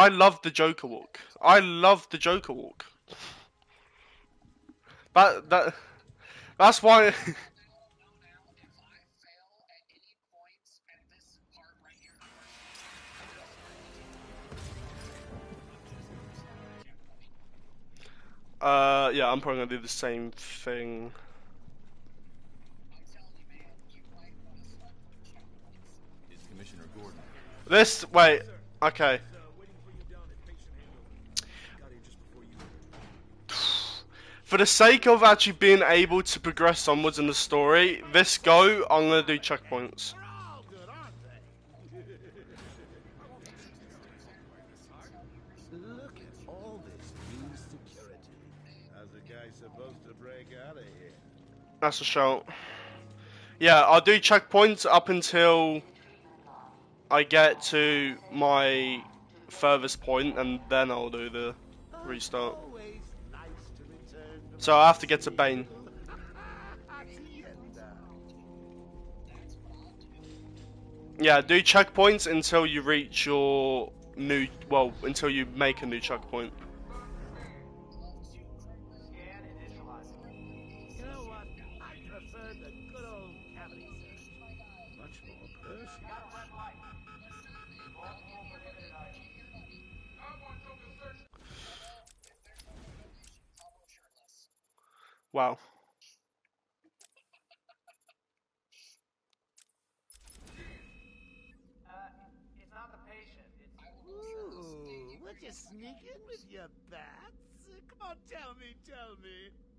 love the Joker walk. I love the Joker walk. That's why. Yeah, I'm probably gonna do the same thing. Is Commissioner Gordon? Wait, okay. For the sake of actually being able to progress onwards in the story, this go, I'm gonna do checkpoints. Look at all this new security. How's a guy supposed to break out of here? That's a shout. Yeah, I'll do checkpoints up until I get to my furthest point, and then I'll do the restart. So I have to get to Bane. Yeah, do checkpoints until you reach your until you make a new checkpoint. You know what? I prefer the good old cavity search. Much more personal. Wow. It's not the patient. Ooh, would you you sneak in with your bats? Come on, tell me.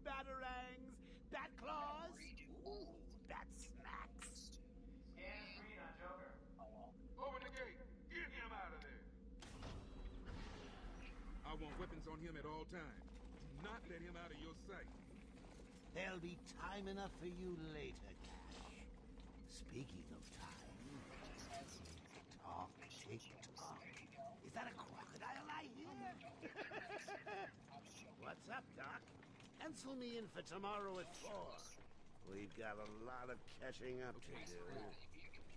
Batarangs, bat claws, ooh, bat smacks. Hands free on Joker. Open the gate. Get him out of there. I want weapons on him at all times. Do not let him out of your sight. There'll be time enough for you later, Cash. Speaking of time, tick-tock. Is that a crocodile I hear? What's up, Doc? Pencil me in for tomorrow at 4. We've got a lot of catching up to do.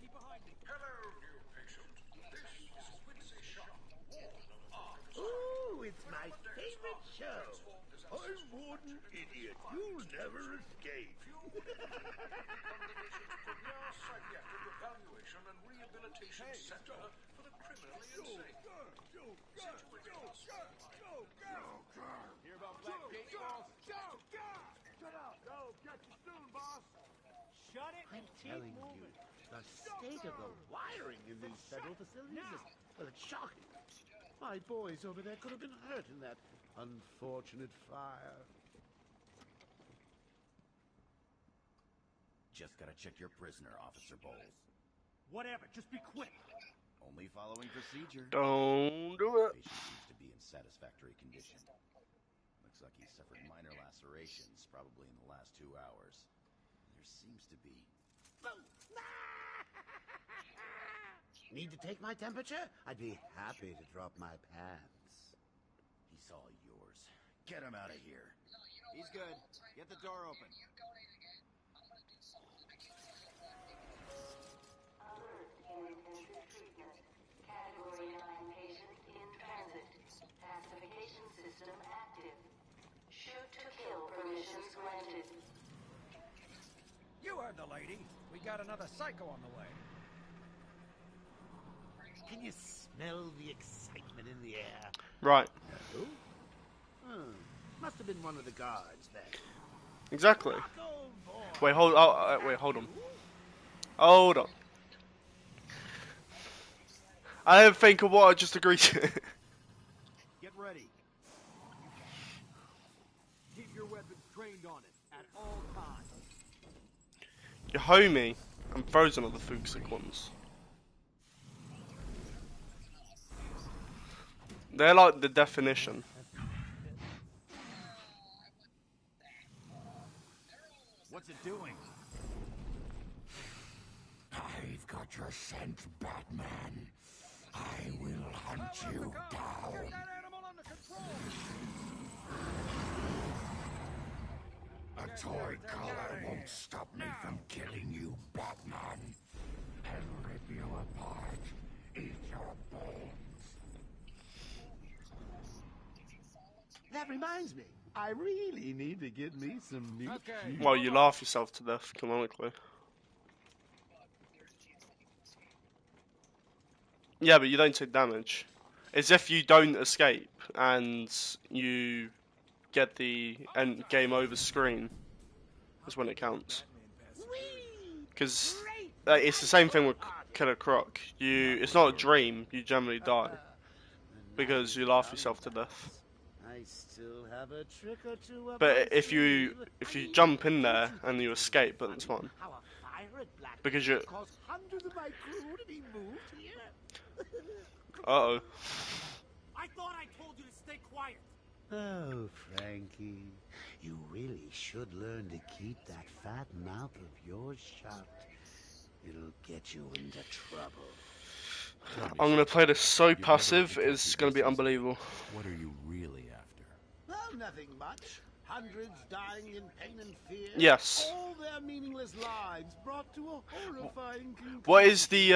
Keep behind me. Hello, new patient. This is Quincy Sharp, Warden of Arkham Asylum. Ooh, it's my favorite show. I'm Warden Idiot. You'll never escape. Premier Psychiatric Evaluation and Rehabilitation Center for the criminally insane. Hear about Black Gate, boss? Shut up! No, catch you soon, boss! Shut it I'm and keep telling you, moving. the state of the wiring in these federal facilities is it's shocking. My boys over there could have been hurt in that unfortunate fire. Just gotta check your prisoner, Officer Bowles. Whatever, just be quick. Only following procedure. Don't do it. Patient seems to be in satisfactory condition. Looks like he suffered minor lacerations, probably in the last 2 hours. There seems to be... Need to take my temperature? I'd be happy to drop my pants. He's all yours. Get him out of here. He's good. Get the door open. Alert in intensive treatment. Category 9 patient in transit. Pacification system active. Shoot to kill permissions granted. You heard the lady. We got another psycho on the way. Can you smell the excitement in the air? Right. Who? Must have been one of the guards then. Exactly. Wait, hold. Oh, wait, hold on. Hold on. I don't think of what I just agreed to. Get ready. Keep your weapons trained on it at all times. Your homie. I'm frozen on the Fuchsic ones. They're like the definition. What's it doing? I've got your scent, Batman. I will hunt you down. Get that animal under control! A toy collar won't stop me from killing you, Batman. I'll rip you apart. Eat your bones. That reminds me, I really need to get me some new shoes. Well, you laugh yourself to death, canonically. Yeah, but you don't take damage. It's if you don't escape and you get the end game over screen. That's when it counts. Because it's the same thing with Killer Croc. It's not a dream. You generally die because you laugh yourself to death. I still have a trick or two up But my if you sleeve. jump in there and you escape, then it's fine. How a fire at Black Because you. caused hundreds of my crew to be moved here. Uh-oh. I thought I told you to stay quiet. Oh, Frankie, you really should learn to keep that fat mouth of yours shut. It'll get you into trouble. I'm gonna play this so passive, it's gonna be unbelievable. What are you really after? Well, nothing much. Hundreds dying in pain and fear. Yes. All their meaningless lives brought to a horrifying conclusion. What is the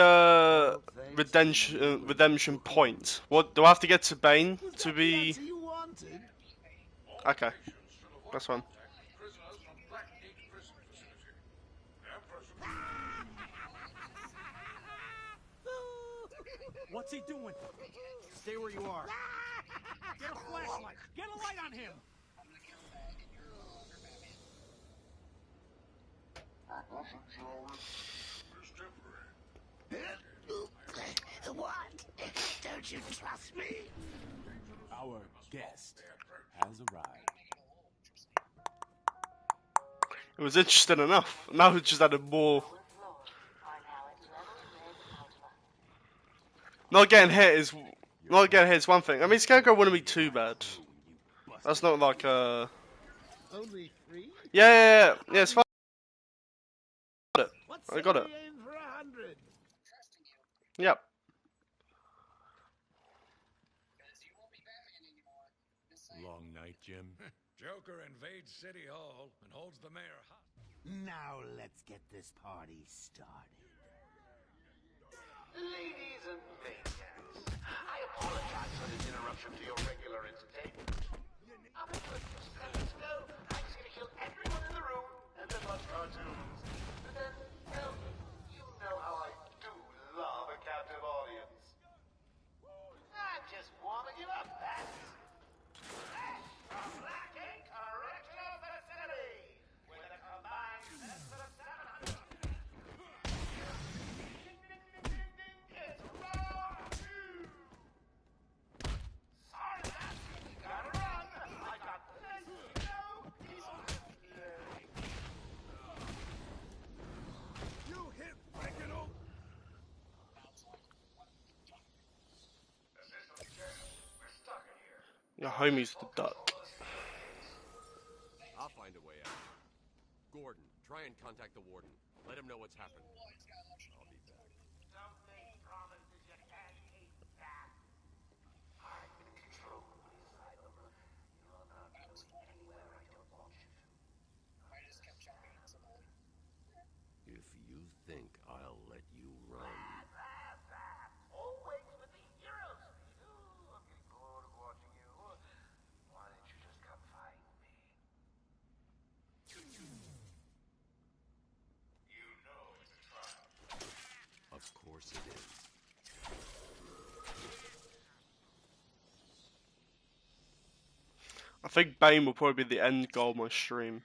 redemption point? What do I have to get to Bane to be? You wanted? Okay, that's fine. What's he doing? Stay where you are. Get a flashlight. Get a light on him. What? Don't you trust me? Our guest has arrived. It was interesting enough. Now it just added more. Not getting hit is one thing. I mean, Scarecrow wouldn't be too bad. That's not like a. Only 3? Yeah, it's fine. I got it. Aim for 100. Yep. Long night, Jim. Joker invades City Hall and holds the mayor hostage. Now let's get this party started. Ladies and maniacs, I apologize for this interruption to your regular entertainment. Up until a few seconds ago, I was going to kill everyone in the room and then watch cartoons. But then, well, you know how I do love a captive audience. I'm just warming you up, Bats. Fresh from Black Ink Correctional Facility, with a combined sentence of 700. It's raw too. Sorry, Bats, you gotta run. I got this, here. You hit Reginald! We're stuck in here. Your homie's the duck. I'll find a way out. Gordon, try and contact the warden. Let him know what's happened. I'll be back. Don't make promises you can't keep, Bat. I'm in control of my asylum. You're not going anywhere I don't want you to. I just kept checking support. If you think I'll let you run. Always with the hero speed. Ooh, I'm getting bored of watching you. Why don't you just come find me? You know it's a trial. Of course it is. I think Bane will probably be the end goal of my stream.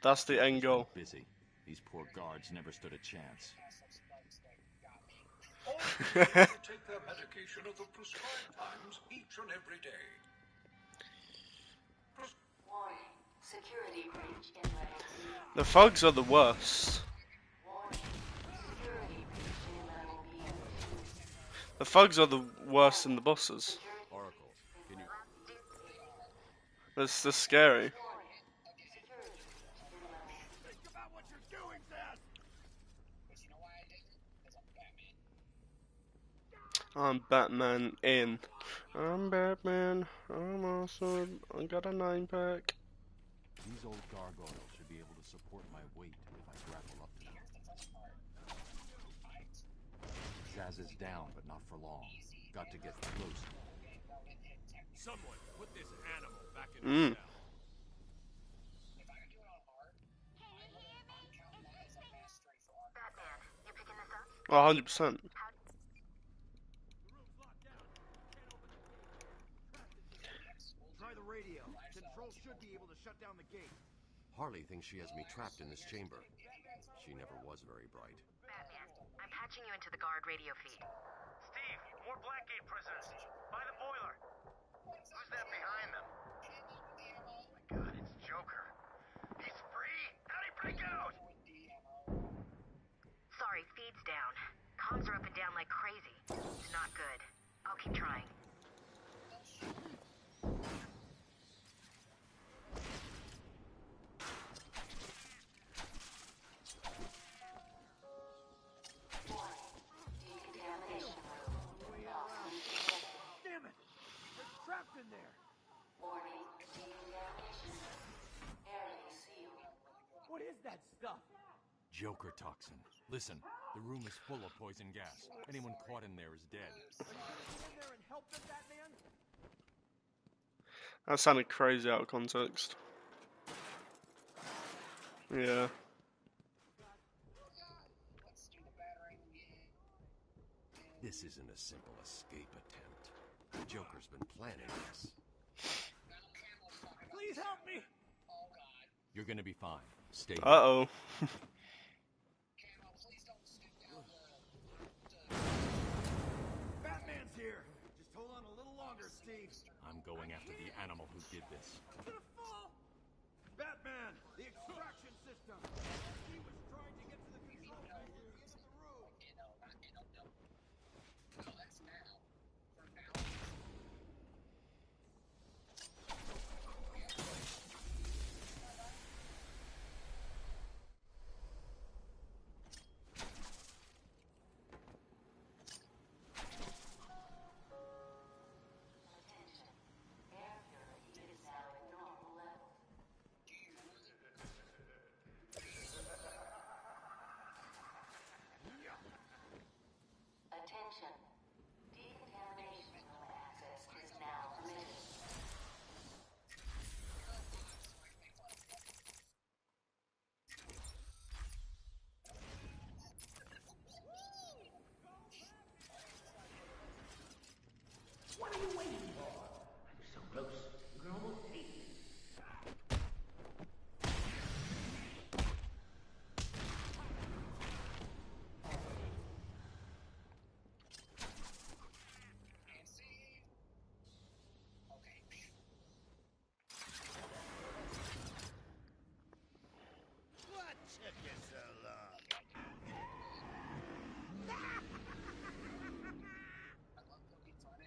That's the end goal. Busy. These poor guards never stood a chance. All people take their medication at the prescribed times each and every day. Warning. Security breach in level B. The thugs are the worst. Warning. Security breach in level B. The thugs are the worst than the bosses. Oracle, can you... That's scary. Think about what you're doing, Zaz! But you know why I didn't? Because I'm Batman. I'm Batman in. I'm Batman. I'm awesome. I got a 9-pack. These old gargoyles should be able to support my weight if I grapple up to them. Here's the best part. Zaz is down, but not for long. Got to get close. Someone put this animal back in the cell. If I could do it on hard, I'm counting that as a mastery for Arkham. Batman, you picking this up? Oh, 100%. Try the radio. Control should be able to shut down the gate. Harley thinks she has me trapped in this chamber. She never was very bright. Batman, I'm patching you into the guard radio feed. Steve, more Blackgate prisoners. By the boiler. Who's that behind them? Oh my god, it's Joker. He's free! How'd he break out? Sorry, feed's down. Comms are up and down like crazy. It's not good. I'll keep trying. Decontamination room. Oxygen detected. Damn it! They're trapped in there! Warning. Decontamination room. Area sealed. What is that stuff? Joker toxin. Listen, the room is full of poison gas. Anyone caught in there is dead. Are you gonna get in there and help them, Batman? That sounded crazy out of context. Yeah. This isn't a simple escape attempt. The Joker's been planning this. Please help me! You're gonna be fine. Stay here. Uh-oh. Batman's here! Just hold on a little longer, received. I'm going after the animal who did this. Batman, the extraction system. He was trying to get to the control panel at the end of the room. So that's now. For now. Attention. Decontamination room access is now permitted. What are you waiting for? I'm so close. You can almost taste it. Can't see. Okay. What took you so long? I love poking fun at.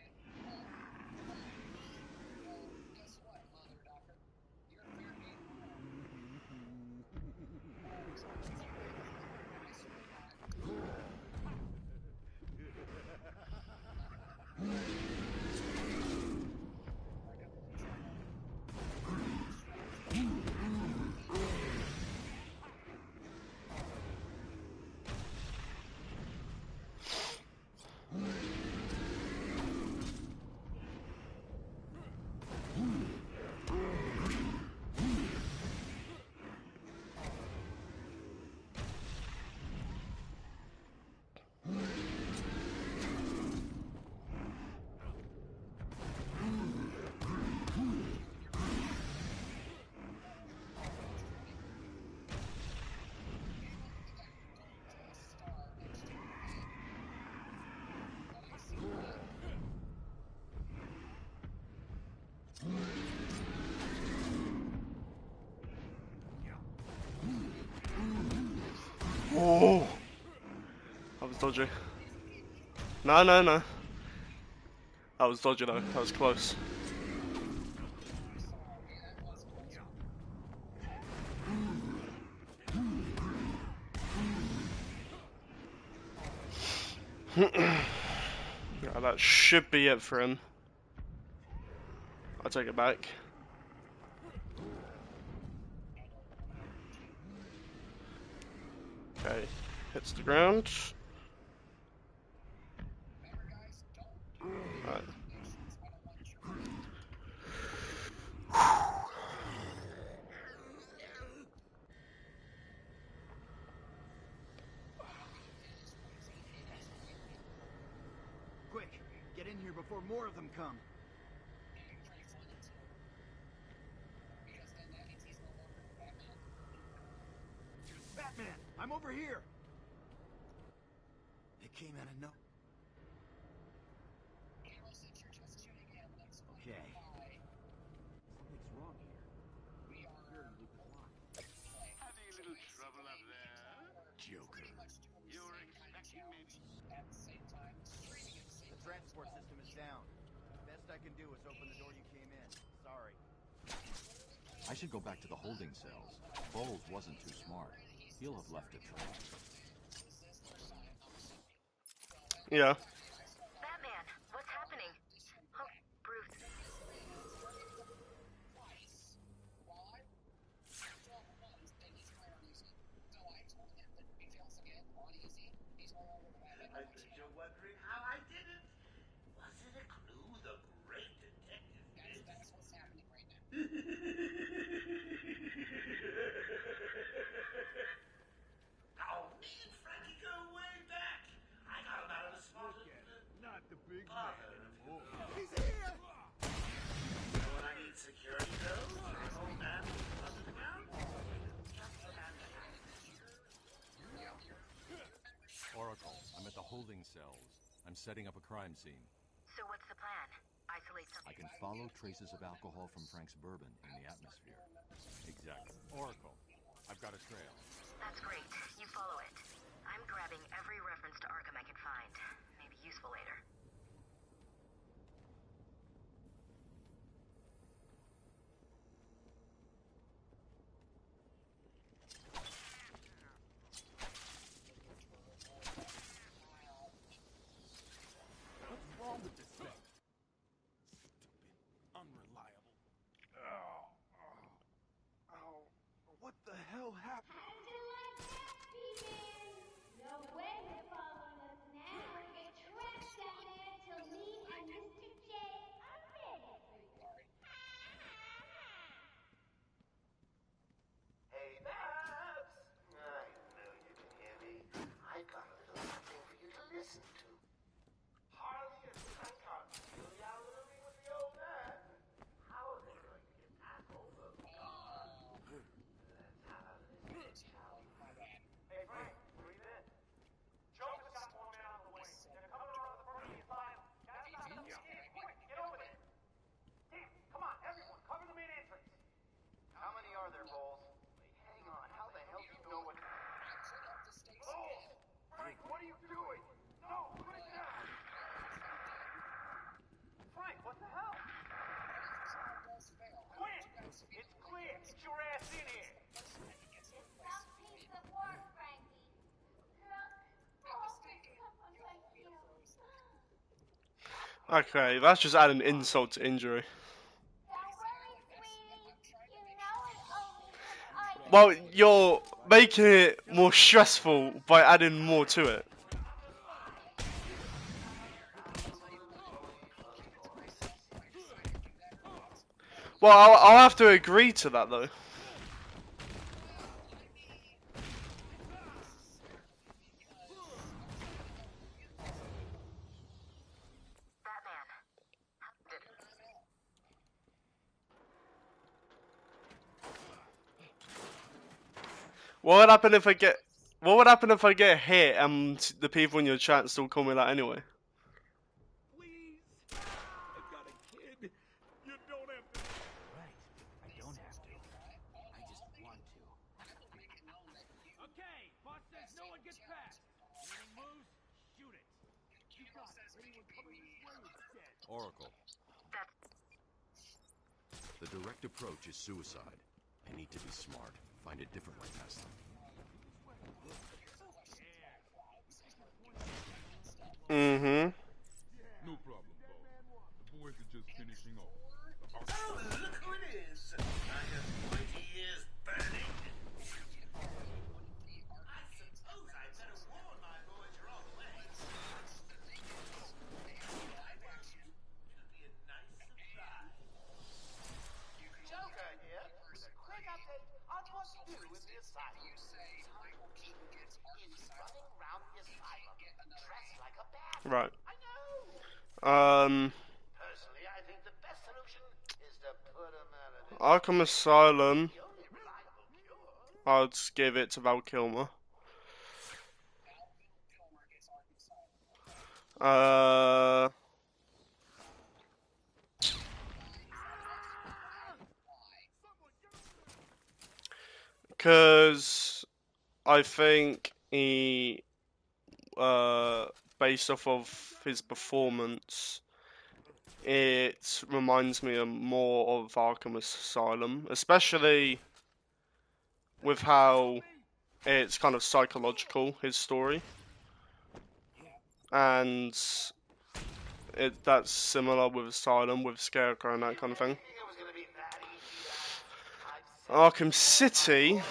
Guess what, Mother Doctor? You're fair game. Oh, that was dodgy. No, no, no. That was dodgy though. That was close. Yeah, that should be it for him. I'll take it back. Okay, hits the ground. Alright. Quick, get in here before more of them come. Batman, I'm over here. It came out of no. Okay. Something's wrong here. Security loop is locked. Having a little trouble up there? Joker. You're expecting me? At the same time, streaming at the same The transport system is down. Best I can do is open the door you came in. Sorry. I should go back to the holding cells. Bowles wasn't too smart. He'll have left a trail. Yeah. Batman, what's happening? Oh, Bruce. I bet you're wondering how I did it. Was it a clue the great detective missed? That's what's happening right now. Oh, me and Frankie go way back. I got him out of the spot. Not the big man anymore. He's here! When I need security drills, an old man under the ground, just the man to have. Oracle, I'm at the holding cells. I'm setting up a crime scene. So what's the plan? Isolate something. I can Follow traces of alcohol from Frank's bourbon in the atmosphere. Exactly. Oracle, I've got a trail. That's great. You follow it. I'm grabbing every reference to Arkham I can find. Maybe useful later. What's wrong with this thing? Stupid. Unreliable. Ow. What the hell happened? No way you're following us now. You're trapped down there till me and Mr. J are ready for you. Hey, Babs! I know you can hear me. I've got a little something for you to listen to. Harley and Frank are really out living with the old man. How are they going to get that over? Let's have a listen, shall we? Hey, Frank, breathe in. Joker's got one man on the way. They're coming around the front of the asylum. Gotta stop them. Damn, quick, get over there. Damn, come on, everyone, cover the main entrance. How many are there, Bowles? Wait, hang on. How the hell do you know what... Bowles! Frank, what are you doing? No, put it down. Frank, what the hell? Quinn, it's clear. Get your ass in here. It's some piece of work, Frankie. Okay, that's just adding insult to injury. Well, you're making it more stressful by adding more to it. Well, I'll have to agree to that, though. What would happen if I get... What would happen if I get hit and the people in your chat still call me that anyway? Please. I've got a kid. You don't have to. Right. I don't have to. I just want to. Okay, boss says no one gets past. Anything moves, shoot it. You got it. Anyone coming this way is dead. Oracle. The direct approach is suicide. I need to be smart. Find a different way past them. Mm-hmm. No problem, boss. The boys are just finishing off. Oh, look who it is! I have pointy ears burning. I suppose I better warn my boys you're on the way. Should be a nice surprise. Joker here, with a quick update on what to do with the asylum. He's running around the asylum, dressed like a bad guy. Right. I know! Personally, I think the best solution is to put him out of his... Arkham Asylum. I'd give it to Val Kilmer. Because I think he, based off of his performance, it reminds me more of Arkham Asylum, especially with how it's kind of psychological, his story. And that's similar with Asylum, with Scarecrow and that kind of thing. Arkham City,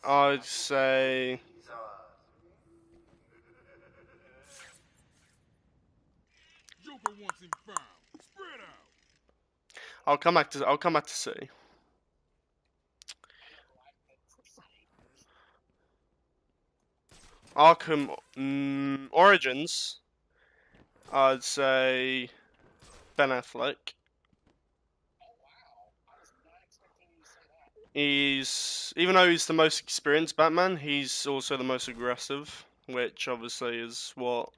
I'd say... Joker wants him found. Spread out. I'll come back to City. Arkham Origins, I'd say Ben Affleck. Even though he's the most experienced Batman, he's also the most aggressive, which obviously is what...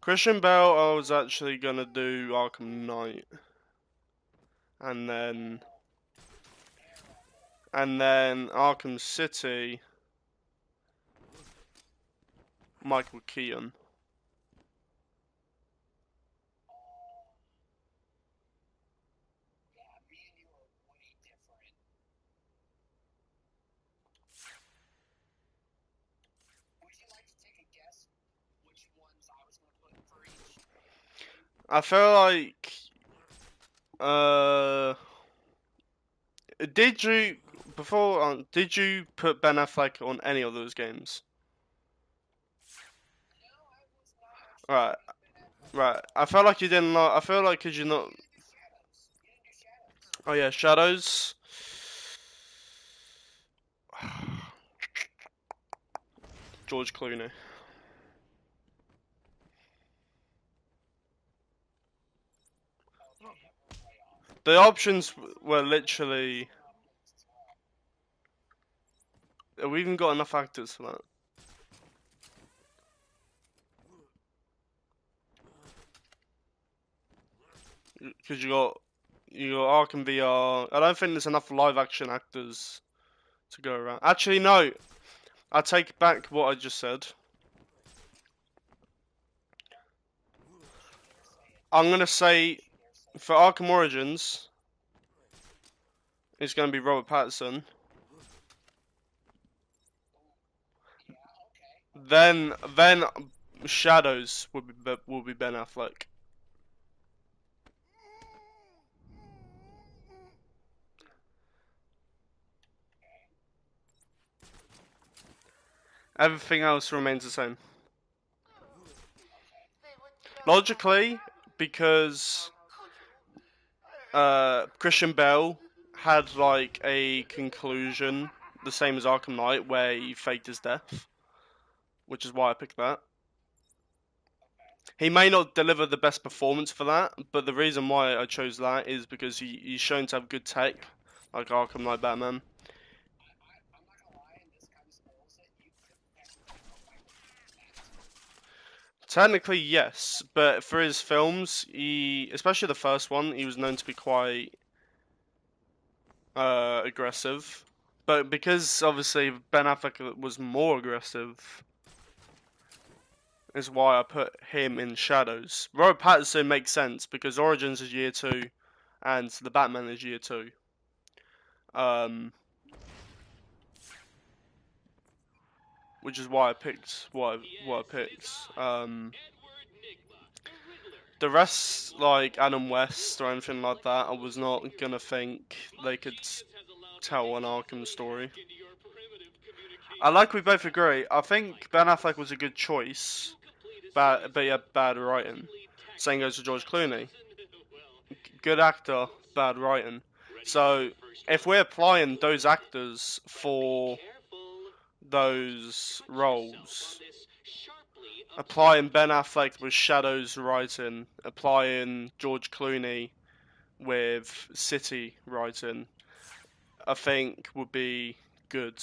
Christian Bale, I was actually gonna do Arkham Knight, and then Arkham City, Michael Keaton. I feel like, did you did you put Ben Affleck on any of those games? Right, right. I felt like you didn't like. I feel like could you not? Oh yeah, Shadows. George Clooney. The options were literally. We even got enough actors for that. Because you got Arkham VR. I don't think there's enough live action actors to go around. Actually, no. I take back what I just said. I'm gonna say for Arkham Origins, it's gonna be Robert Pattinson. Then Shadows will be Ben Affleck. Everything else remains the same. Logically, because Christian Bale had like a conclusion, the same as Arkham Knight, where he faked his death, which is why I picked that. He may not deliver the best performance for that, but the reason why I chose that is because he's shown to have good tech, like Arkham Knight Batman. Technically, yes, but for his films, especially the first one, he was known to be quite aggressive. But because obviously Ben Affleck was more aggressive, is why I put him in Shadows. Robert Pattinson makes sense because Origins is year 2, and the Batman is year 2. Which is why I picked what I picked. The rest, like Adam West or anything like that, I was not gonna think they could tell an Arkham story. I like we both agree. I think Ben Affleck was a good choice, but he had bad writing. Same goes to George Clooney. Good actor, bad writing. So if we're applying those actors for those roles, applying Ben Affleck with Shadows writing, applying George Clooney with City writing, I think would be good.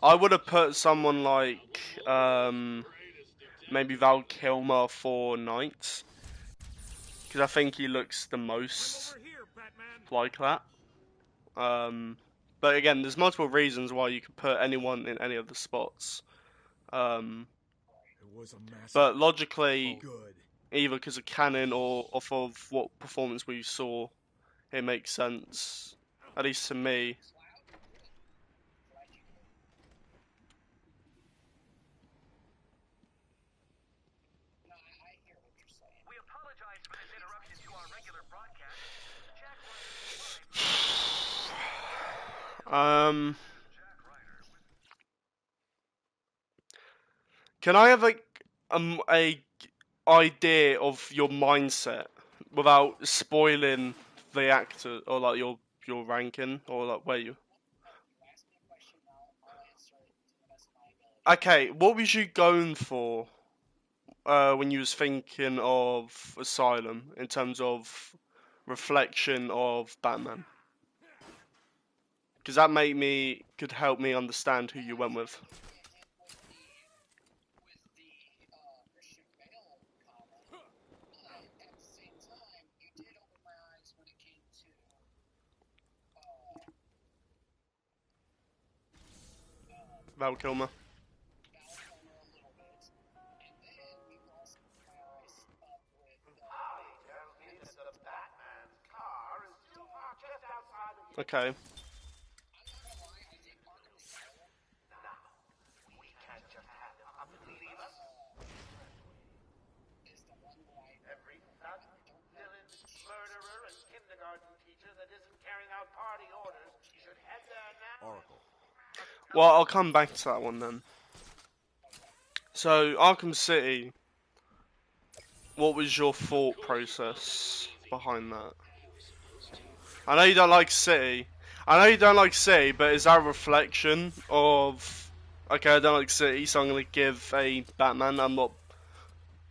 I would have put someone like maybe Val Kilmer for Knight, because I think he looks the most like that. But again, there's multiple reasons why you could put anyone in any of the spots. But logically, either because of canon or off of what performance we saw, it makes sense, at least to me. Can I have a idea of your mindset without spoiling the actor or like your ranking or like where you? Okay, what was you going for when you was thinking of Asylum in terms of reflection of Batman? because that could help me understand who you went with. Val Kilmer. Okay. Every thug, villain, murderer, and kindergarten teacher that isn't carrying out party orders should head there now. Oracle. Well, I'll come back to that one then. So, Arkham City, what was your thought process behind that? I know you don't like City. But is that a reflection of... Okay, I don't like City, so I'm going to give a Batman I'm not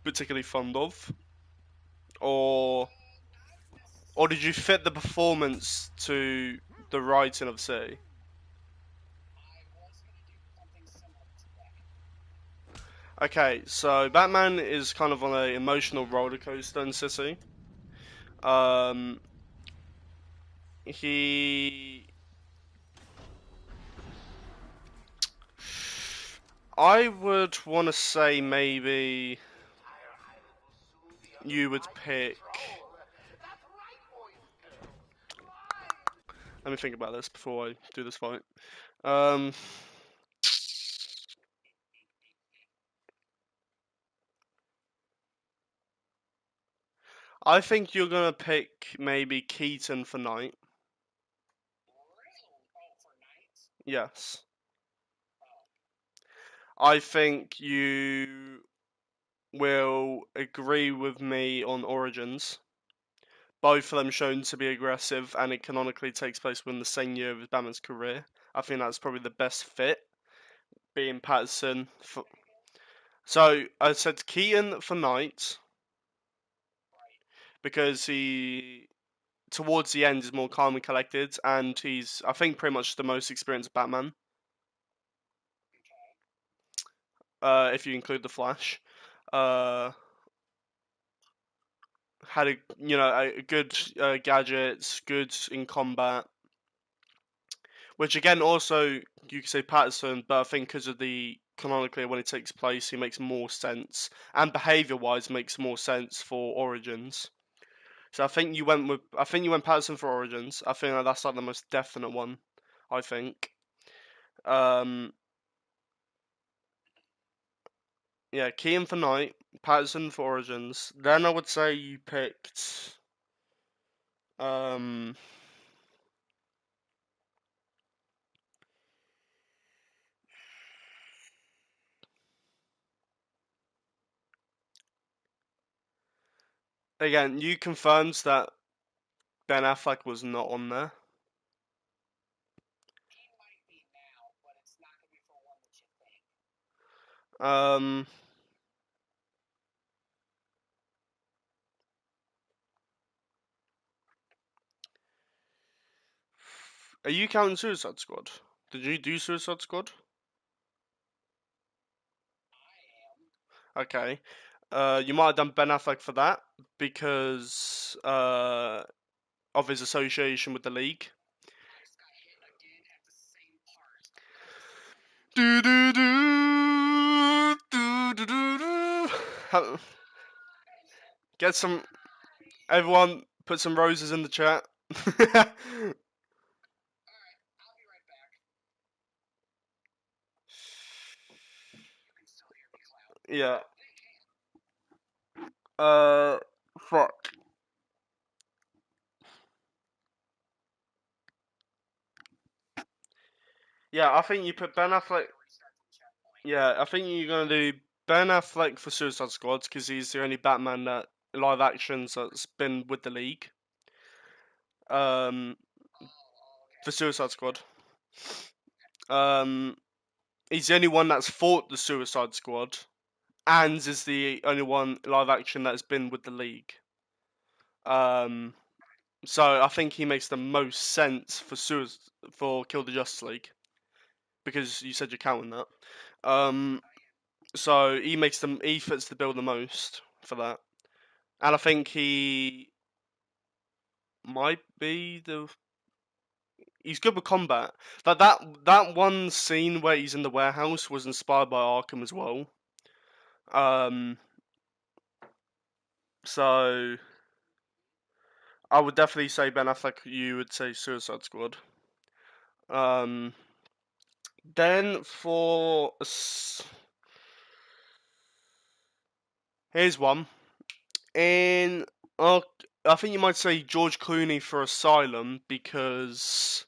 particularly fond of? Or did you fit the performance to the writing of City? Okay, so Batman is kind of on an emotional roller coaster in City. He... I would want to say maybe you would pick... Let me think about this before I do this fight. I think you're gonna pick maybe Keaton for Knight. Yes. I think you will agree with me on Origins. Both of them shown to be aggressive, and it canonically takes place within the same year of Batman's career. I think that's probably the best fit, being Patterson. So I said Keaton for Knight because he, towards the end, is more calm and collected, and he's, I think, pretty much the most experienced Batman. If you include the Flash. Had a good gadgets, good in combat, which again also you could say Patterson, but I think because of the canonically when it takes place, he makes more sense, and behavior-wise makes more sense for Origins. So I think you went Patterson for Origins. I think that's like the most definite one. I think. Yeah, Keaton for Knight, Patterson for Origins. Then I would say you picked. Again, you confirmed that Ben Affleck was not on there. Are you counting Suicide Squad? Did you do Suicide Squad? Okay. You might have done Ben Affleck for that because of his association with the League. Do do do do do do do. Get some. Everyone, put some roses in the chat. Yeah. Fuck. Yeah, I think you put Ben Affleck. Yeah, I think you're gonna do Ben Affleck for Suicide Squad because he's the only Batman that live actions that's been with the League. For Suicide Squad. He's the only one that's fought the Suicide Squad, and is the only one live action that's been with the League. So I think he makes the most sense for Kill the Justice League, because you said you're counting that. So he fits the bill the most for that, and I think he might be he's good with combat. That one scene where he's in the warehouse was inspired by Arkham as well. So I would definitely say Ben Affleck. You would say Suicide Squad. Then here's one. In I think you might say George Clooney for Asylum, because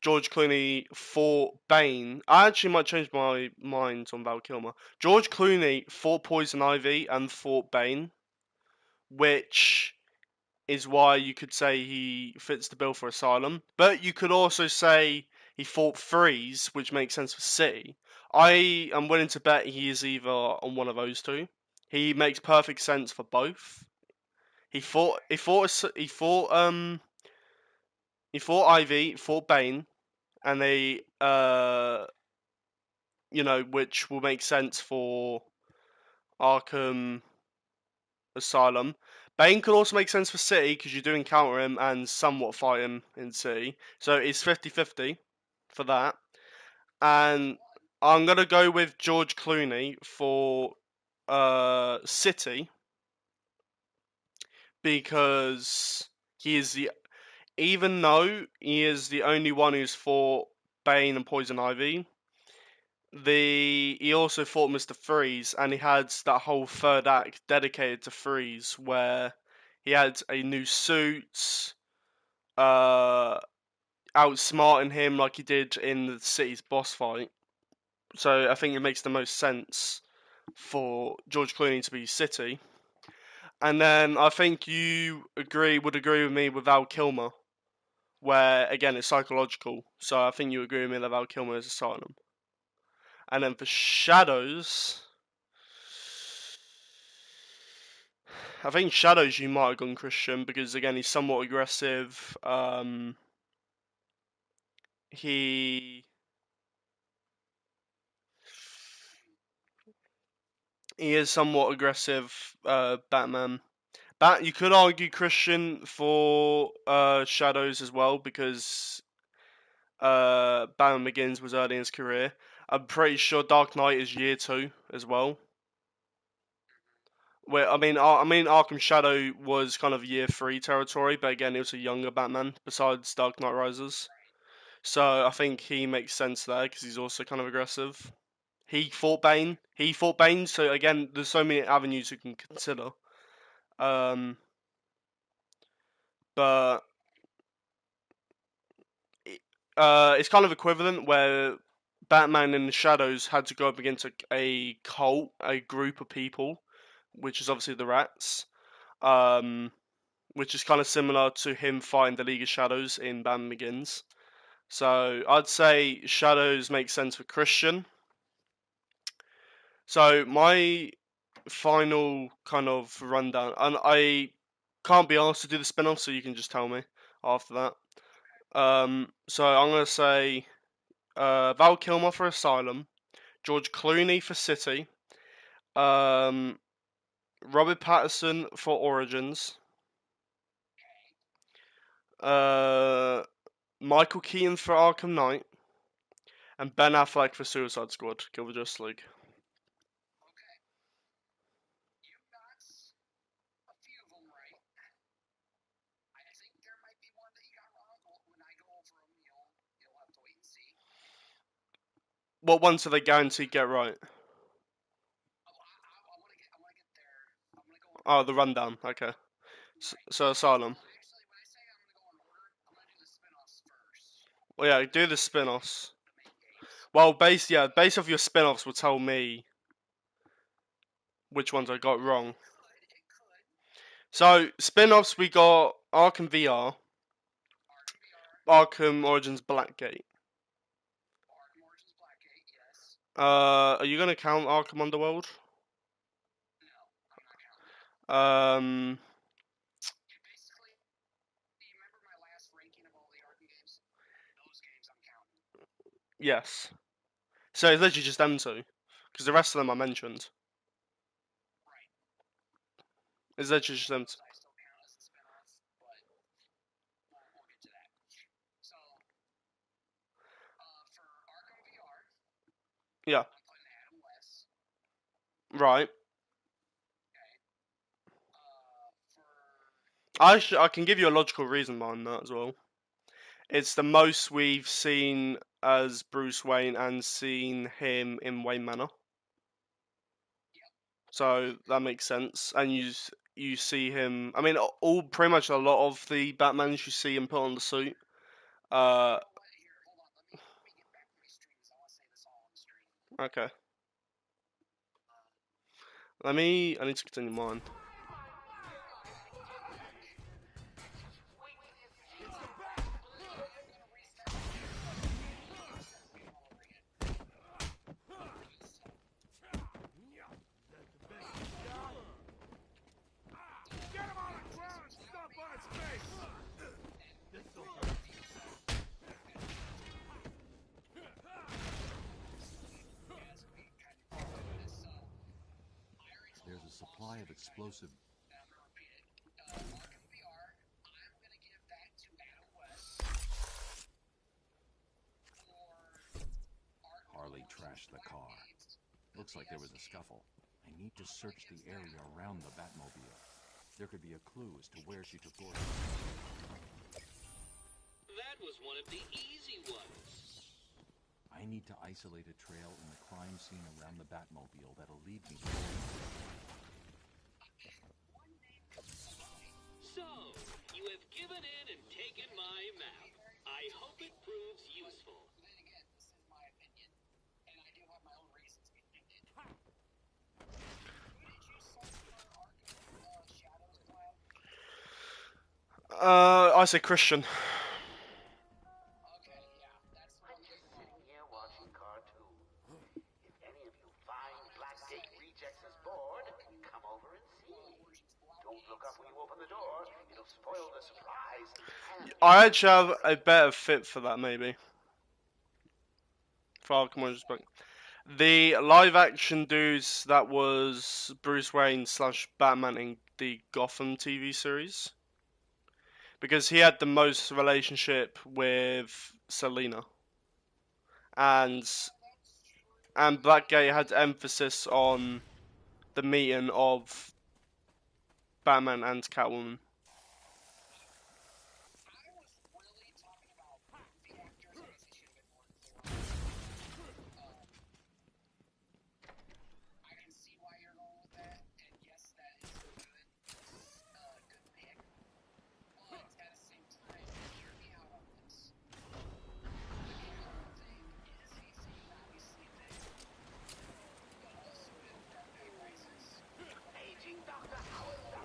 George Clooney fought Bane. I actually might change my mind on Val Kilmer. George Clooney fought Poison Ivy and fought Bane, which is why you could say he fits the bill for Asylum. But you could also say he fought Freeze, which makes sense for City. I am willing to bet he is either on one of those two. He makes perfect sense for both. He fought Ivy, fought Bane, and they which will make sense for Arkham Asylum. Bane could also make sense for City, because you do encounter him and somewhat fight him in City. So it's 50-50 for that. And I'm going to go with George Clooney for City, because he is even though he is the only one who's fought Bane and Poison Ivy, he also fought Mr. Freeze, and he had that whole third act dedicated to Freeze, where he had a new suit, outsmarting him like he did in the city's boss fight. So I think it makes the most sense for George Clooney to be City. And then I think you would agree with me with Val Kilmer, where again it's psychological. So I think you agree with me that Val Kilmer is Asylum. And then for Shadows, I think Shadows you might have gone Christian, because again he's somewhat aggressive. He is somewhat aggressive. Batman. You could argue Christian for Shadows as well, because Batman Begins was early in his career. I'm pretty sure Dark Knight is year 2 as well. Where I mean Arkham Shadow was kind of year 3 territory, but again it was a younger Batman besides Dark Knight Rises. So I think he makes sense there, because he's also kind of aggressive. He fought Bane. So again, there's so many avenues you can consider. But it's kind of equivalent, where Batman in the Shadows had to go up against a cult, a group of people, which is obviously the Rats, which is kind of similar to him fighting the League of Shadows in Batman Begins. So I'd say Shadows makes sense for Christian. So my final kind of rundown, and I can't be asked to do the spin-off, so you can just tell me after that. So I'm gonna say Val Kilmer for Asylum, George Clooney for City, Robert Pattinson for Origins, Michael Keaton for Arkham Knight, and Ben Affleck for Suicide Squad, Kill the Justice League. What ones do they guaranteed get right? Oh, the rundown. Okay. So Asylum. Well, yeah, do the spin-offs. Well, based off your spin-offs will tell me which ones I got wrong. So spin-offs, we got Arkham VR, Arkham Origins Blackgate. Are you gonna count Arkham Underworld? Yes. So it's literally just them two, because the rest of them I mentioned. It's literally just them. Yeah. Right. I can give you a logical reason behind that as well. It's the most we've seen as Bruce Wayne and seen him in Wayne Manor. So that makes sense. And you see him. I mean, all pretty much a lot of the Batmans you see him put on the suit. Okay. I need to continue mine. Get him on the ground and stomp on his face! There's a supply of explosive. Harley trashed the car. Looks like there was a scuffle. I need to search the area around the Batmobile. There could be a clue as to where she took Gordon. That was one of the easy ones. I need to isolate a trail in the crime scene around the Batmobile that'll lead me to Gordon. So, you have given in and taken my map. I hope it proves useful. I say Christian. I'm just sitting here watching cartoon. If any of you fine Blackgate rejects is bored, come over and see. Don't look up when you open the door. It'll spoil the surprise. I actually have a better fit for that, maybe. For Arkham Asylum. The live action dudes that was Bruce Wayne / Batman in the Gotham TV series. Because he had the most relationship with Selina. And Blackgate had emphasis on the meeting of Batman and Catwoman.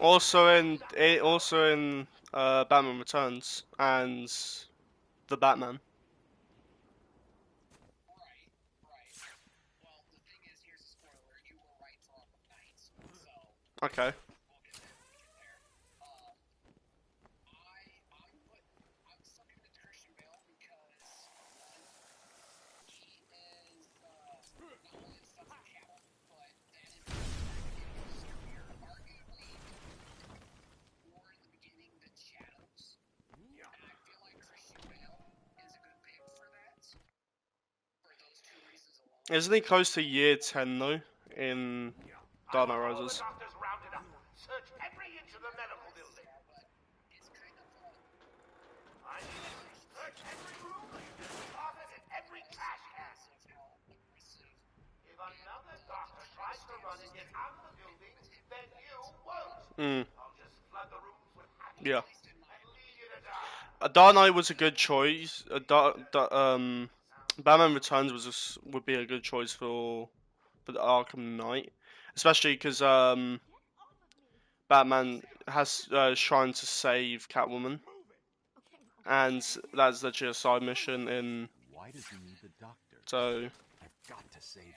Also in Batman Returns and the Batman. Okay. Isn't he close to year 10 though in Dark Knight Rises? Doctors rounded up. Search every inch of the medical building. Search every room, closet, and every trash can. If another doctor tries to run and get out of the building, then you won't. I'll just flood the rooms with happy Yeah. and leave you to die. Dark Knight was a good choice. Batman Returns would be a good choice for the Arkham Knight, especially because Batman has trying to save Catwoman, and that's literally a side mission in. Why does he need the doctor? So. I've got to save him.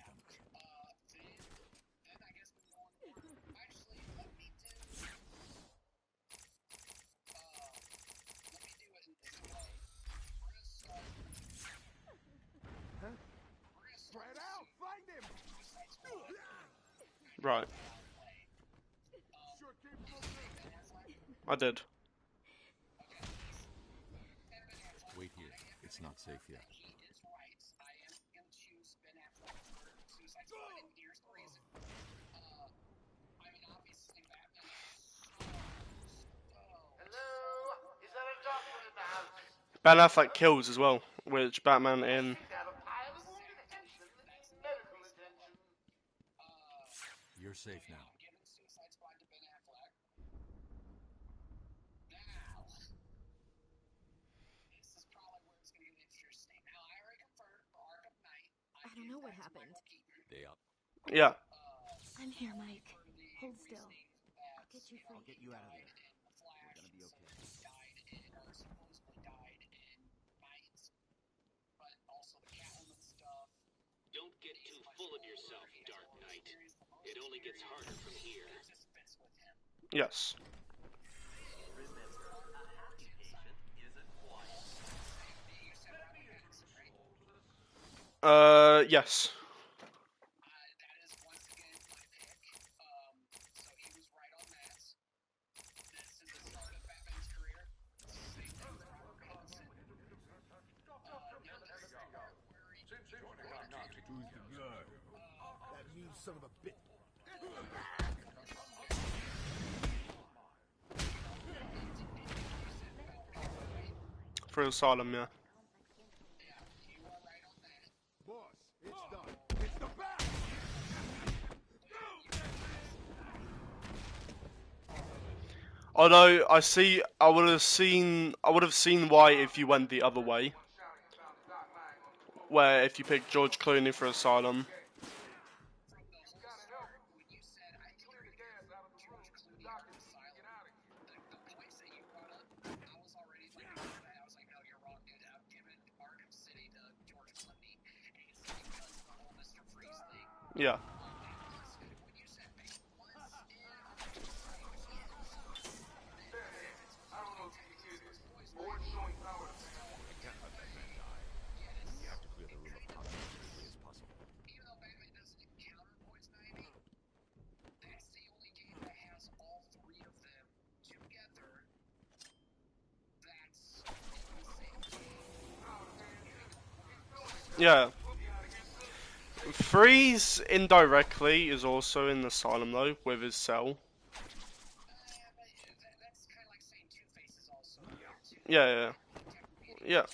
I did. Wait here. It's not safe yet. Hello? Is there a doctor in the house? Ben Affleck kills as well, which Batman in. I have a pile of wounded henchmen that need medical attention. You're safe now. I don't know what happened. They up. Yeah. I'm here, Mike. Hold still. I'll get you free. I'll get you out of there. We're gonna be okay. Don't get too full of yourself, Dark Knight. It only gets harder from here. Yes. Yes. That mean son of a bitch. For Asylum, yeah. Boss, it's done. It's the back. Although I would have seen why if you went the other way, where if you picked George Clooney for Asylum. Yeah. I can't let that man die. You have to clear the room of contents as quickly as possible. Yeah. Freeze indirectly is also in the Asylum though, with his cell. Yeah, yeah.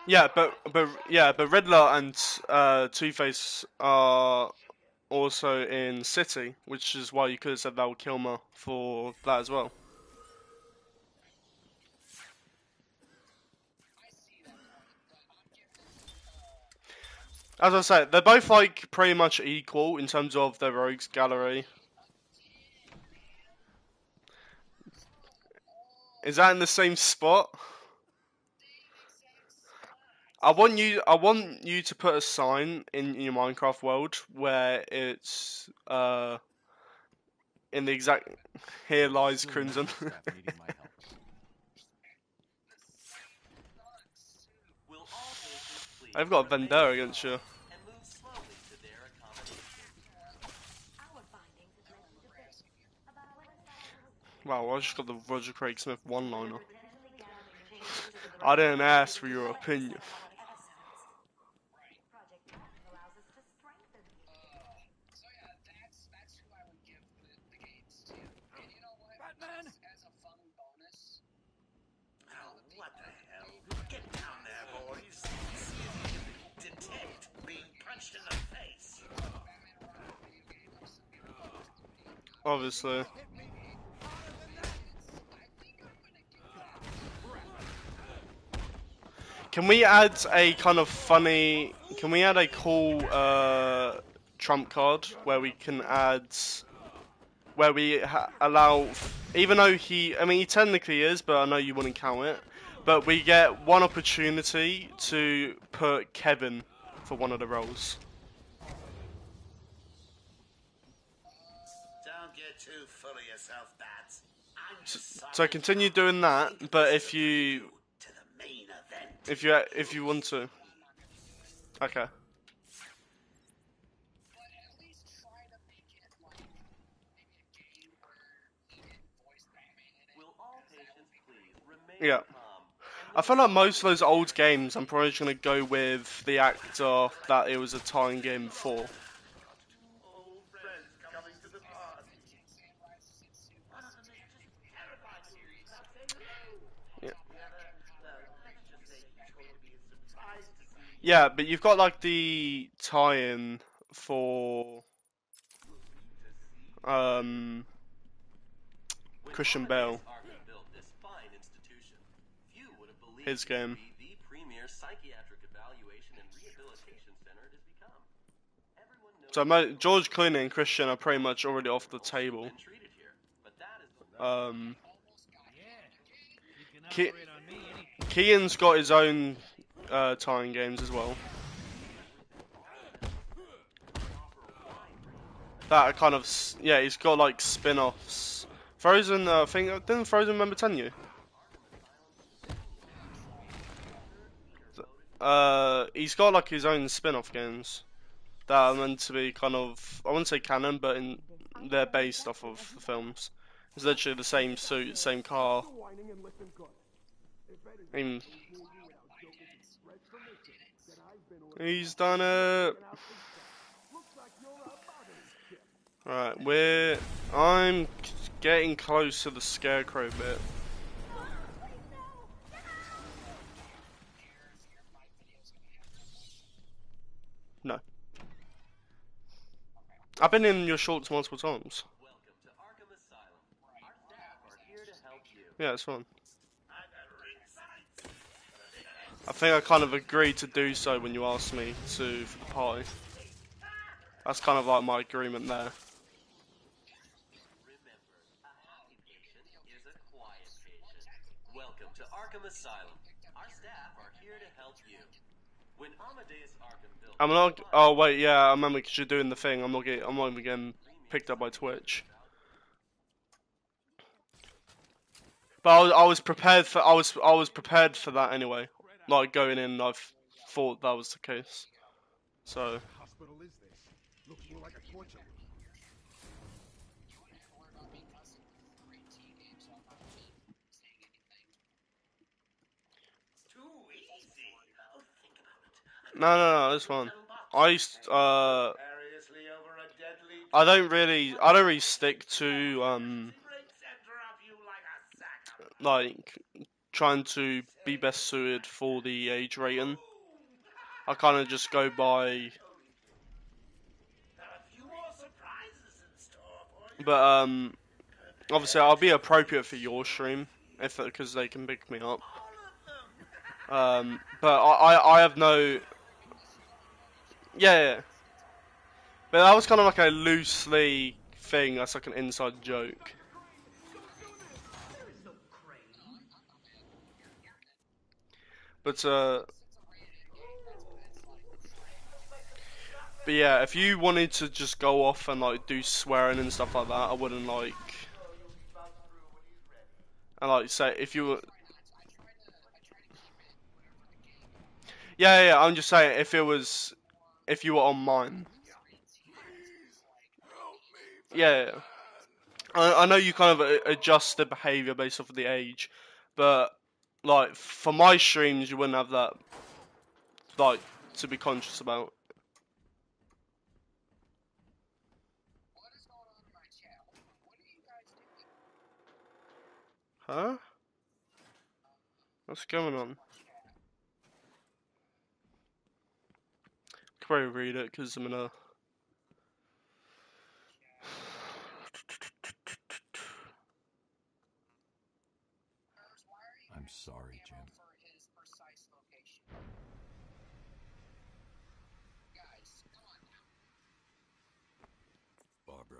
Yeah. But Riddler and Two-Face are also in City, which is why you could have said Val Kilmer for that as well. As I said, they're both like pretty much equal in terms of their rogues gallery. Is that in the same spot? I want you to put a sign in your Minecraft world where it's in the exact here lies Crimson. I've got a vendetta against you. Wow, I just got the Roger Craig Smith one-liner. I didn't ask for your opinion. Batman! Oh, what the hell? Get down there, boys. See if you can detect being punched in the face. Obviously. Can we add a kind of funny... Can we add a cool trump card where we can add... Where we allow... Even though he... I mean, he technically is, but I know you wouldn't count it. But we get one opportunity to put Kevin for one of the roles. Don't get too full of yourself, Bats. I'm So continue doing that, but if you... to the main event. if you want to. Okay. Yeah. I feel like most of those old games, I'm probably just gonna go with the actor that it was a tie-in game for. Old friends coming to the party. One of them is just terrified of you without saying hello. Yeah. The other, well, let's just say he's going to be as surprised to see you. Yeah, but you've got like the tie-in for Christian Bale. Built this fine institution, few would have believed His it would game. be the premier psychiatric evaluation and rehabilitation center it has become. So George Clooney and Christian are pretty much already off the table. Keaton's got his own tie-in games as well. That are kind of yeah, he's got like spin-offs. Frozen, I think didn't Frozen remember telling you? He's got like his own spin-off games that are meant to be kind of, I wouldn't say canon, but they're based off of the films. It's literally the same suit, same car. I mean, he's done it. Right, I'm getting close to the scarecrow bit. No. I've been in your shorts multiple times. Welcome to Arkham Asylum. Our staff are here to help you. Yeah, it's fun. I think I kind of agreed to do so when you asked me to for the party. That's kind of like my agreement there. Remember, a happy patient is a quiet patient. Welcome to Arkham Asylum. Our staff are here to help you. When Amadeus Arkham built I'm not. Oh wait, yeah, I remember because you're doing the thing. I'm not even getting picked up by Twitch. But I was prepared for. I was prepared for that anyway. Like going in, I thought that was the case. So. What hospital is this? Looks more like a torture room. No, it's fine. I don't really stick to like trying to be best suited for the age rating. I kind of just go by. But obviously I'll be appropriate for your stream if because they can pick me up. But I have no. Yeah. But that was kind of like a loosely thing. That's like an inside joke. But yeah, if you wanted to just go off and like do swearing and stuff like that, I wouldn't like. And like say if you were. Yeah, I'm just saying if you were on mine. Yeah. I know you kind of adjust the behavior based off of the age, but like for my streams, you wouldn't have that like to be conscious about. Huh? What's going on? Can probably read it because I'm in a. I'm sorry, Jim. Barbara.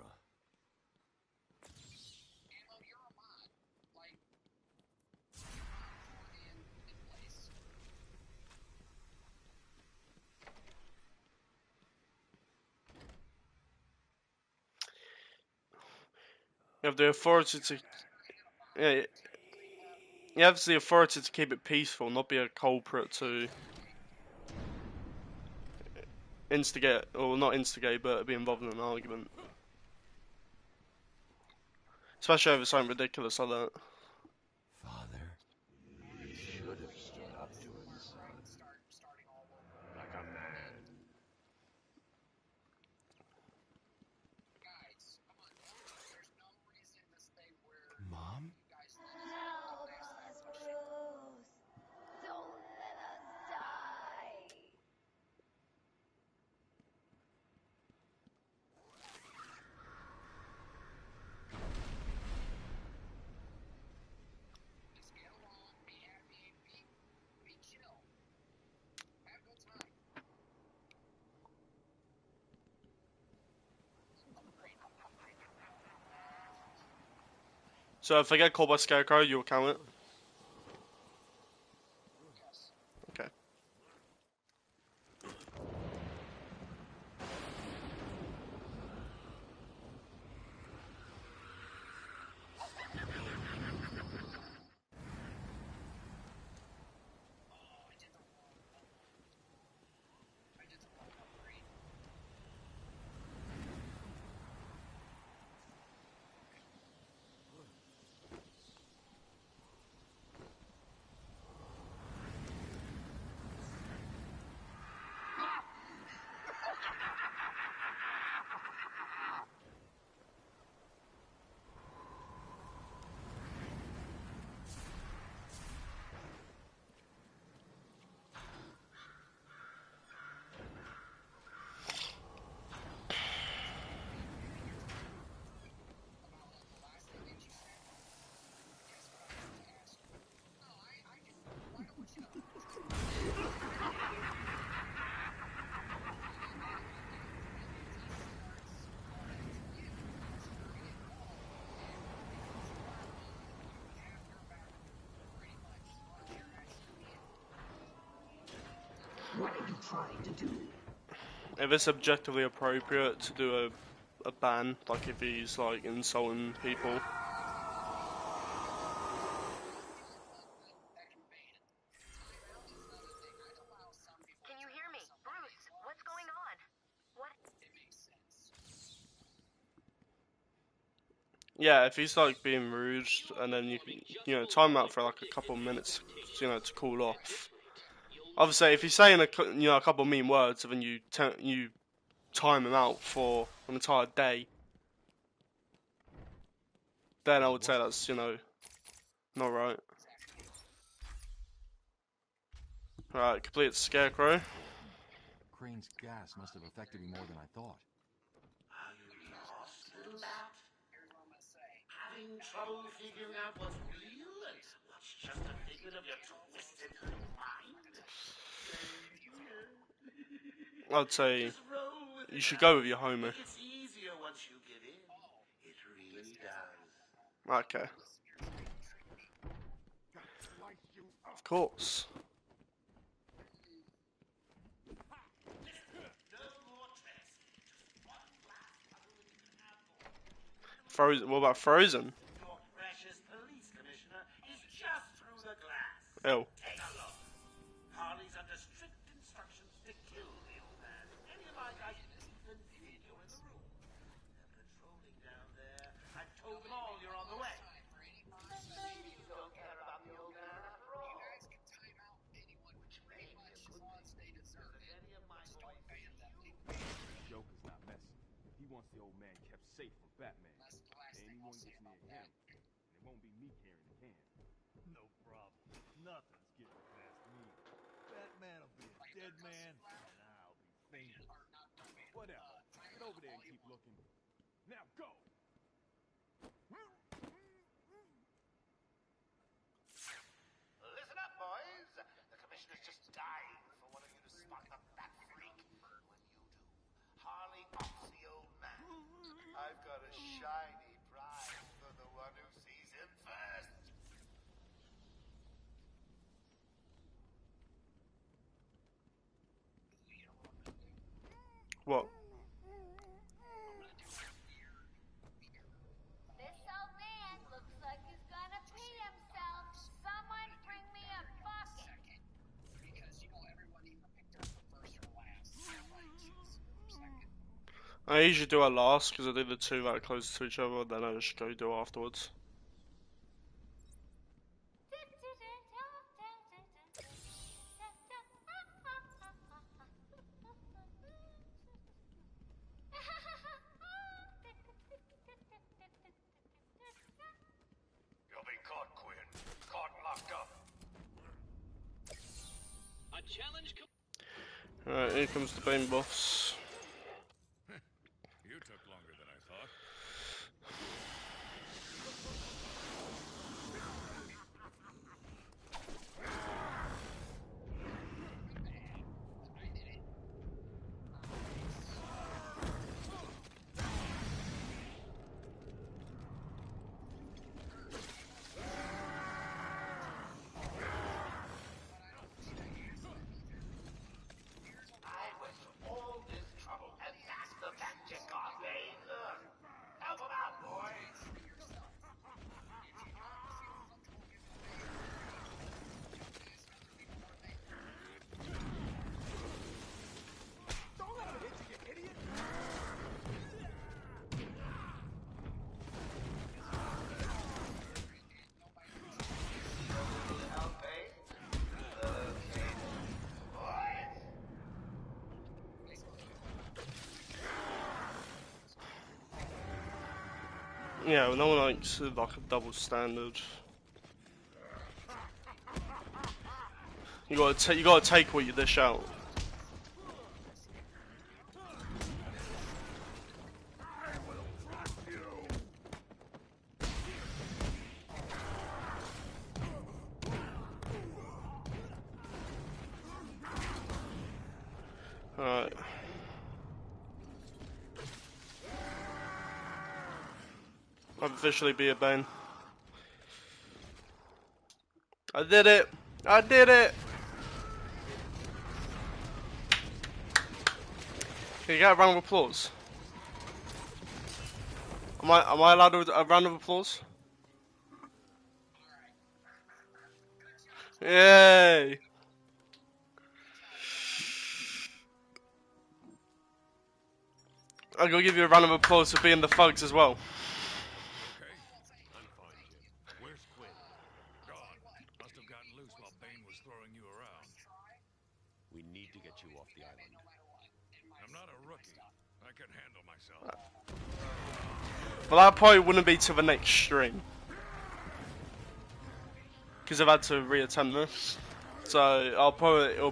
You have the authority to. Yeah. he has the authority to keep it peaceful, not be a culprit to instigate, or not instigate, but be involved in an argument. Especially over something ridiculous like that. Father. You should have stood up to him, son. Like a man. Mom? Help us, Bruce. Don't let us die. So if I get caught by Scarecrow, you'll count it? Okay. What are you trying to do? If it's objectively appropriate to do a ban, like if he's like insulting people. Can you hear me? Bruce, what's going on? What? Yeah, if he's like being rude, and then you can, time him out for like a couple of minutes, to cool off. Obviously, if he's saying a couple of mean words, and then you time him out for an entire day, then I would say that's not right. Right, complete Scarecrow. Crane's gas must have affected me more than I thought. Are you lost, little bat? Having trouble figuring out what's real and what's just a figment of your twisted little mind? I'd say Just roll with you it should now. go with your homie. It's easier once you give in. It really does. Okay. Of course. Frozen. What about Frozen? Your precious police commissioner is just through the glass. Ew. Take a look. Harley's under strict instructions to kill the old man. Any of my guys even video in the room. They're patrolling down there. I've told them all you're on the way. You don't care about the old man after all. You guys can time out anyone. Which may be a good thing. Because if any of my boys see you, Joker's not messing. He wants the old man kept safe from Batman. Anyone gets near him, and it won't be me carrying the can. No problem. Nothing's getting past me. Batman'll be a dead man, and I'll be famous. Whatever. Get over there and keep looking. Now go! listen up, boys. The commissioner's just dying for one of you to spot the bat freak. When you do, Harley offs the old man. I've got a shiny prize for the one who sees him first. What? This old man looks like he's gonna pee himself. Someone I usually do it last because I do the two that are close to each other, then I just go do it afterwards. You'll be caught, Quinn. Caught and locked up. A challenge. Alright, here comes the main boss. You took longer than I thought. I went to all this trouble, and that's the magic of Bane. Help him out, boys. Don't let him hit you, you idiot! Help Bane? Okay, boys. Yeah, well, no one likes like a double standard. You gotta take what you dish out. Alright. I've officially be a Bane. I did it! I did it! Can you get a round of applause? Am I allowed a round of applause? Yay! I'm gonna give you a round of applause for being the thugs as well. Okay? I'm fine, Jim. Where's Quinn? Gone. Must have gotten loose while Bane was throwing you around. We need to get you off the island. I'm not a rookie. I can handle myself. But that probably wouldn't be to the next stream. Because I've had to reattempt this. So it'll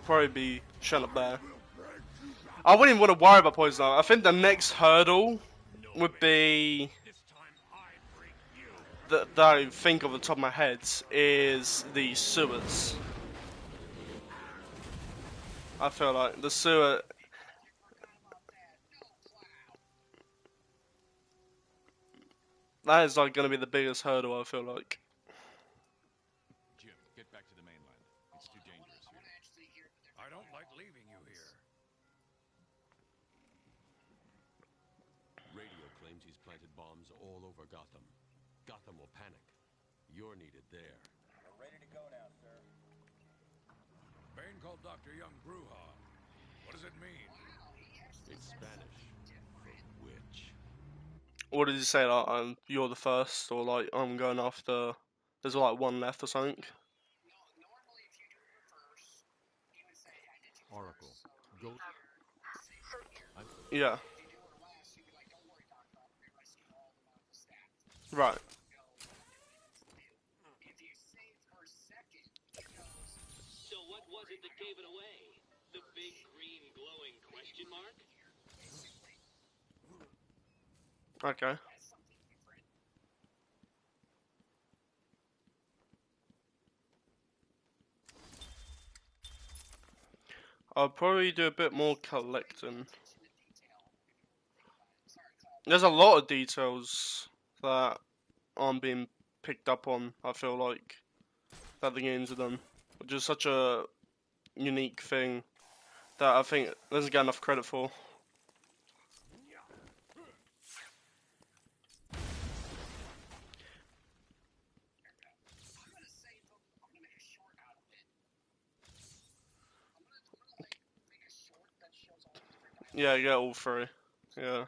probably be shut up there. I wouldn't even want to worry about poison though. I think the next hurdle would be that I think off the top of my head is the sewers. I feel like the sewer. That is like going to be the biggest hurdle. I feel like. Jim, get back to the mainland. It's too dangerous here. I don't like leaving you here. Radio claims he's planted bombs all over Gotham. Gotham will panic. You're needed there. We're ready to go now, sir. Bane called Dr. Young Bruja. What does it mean? It's Spanish for witch. What did you say? Like you're the first, or like I'm going after? There's like one left or something. Oracle, go. Yeah. Right. So what was it that gave it away? The big green glowing question mark? Okay. I'll probably do a bit more collecting. There's a lot of details that aren't being picked up on, I feel like, that the games have done. Which is such a unique thing that I think doesn't get enough credit for. Yeah, get all three. Yeah.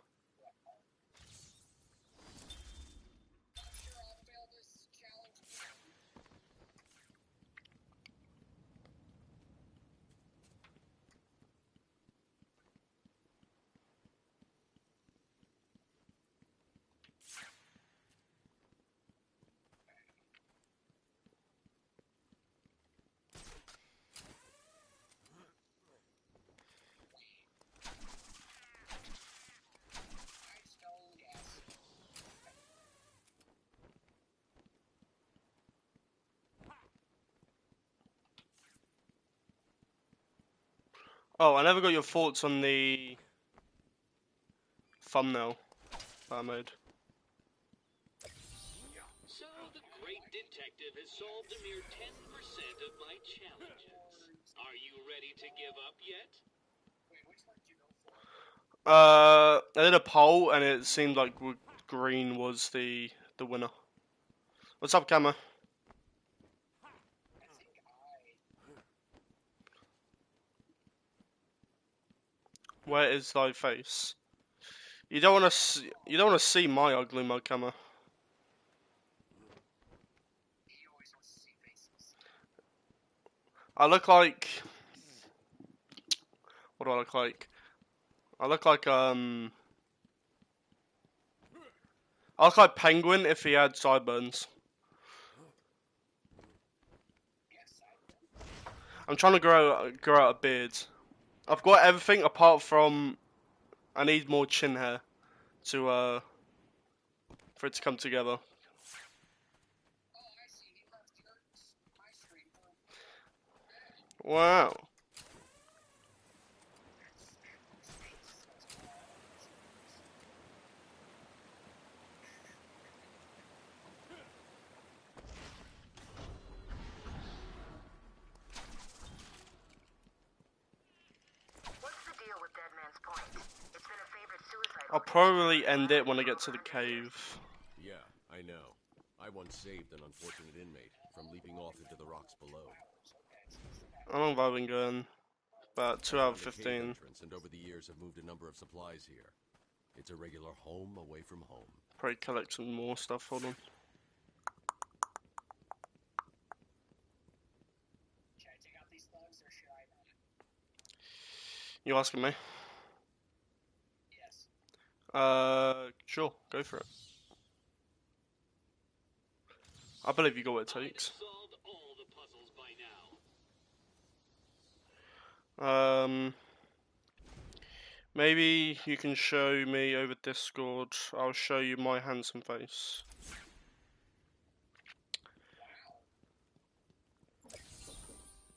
Oh, I never got your thoughts on the thumbnail that I made. So the great detective has solved a mere 10% of my challenges. Are you ready to give up yet? I did a poll and it seemed like green was the winner. What's up, Camera? Where is thy face? You don't want to. You don't want to see my ugly mug, Camera. I look like. What do I look like? I look like I look like Penguin if he had sideburns. I'm trying to grow out a beard. I've got everything apart from I need more chin hair to for it to come together. Wow. What's the deal with Dead Man's Point? It's been a favorite suicide I'll probably end it when I get to the cave. Yeah, I know. I once saved an unfortunate inmate from leaping off into the rocks below. How long have I been going? About 2 I out of found a cave 15. entrance and over the years have moved a number of supplies here. It's a regular home away from home. Probably collect some more stuff. Hold on. Should I take out these thugs or should I not? You asking me? Yes. Sure. Go for it. I believe you got what it takes. Solved all the puzzles by now. Maybe you can show me over Discord. I'll show you my handsome face.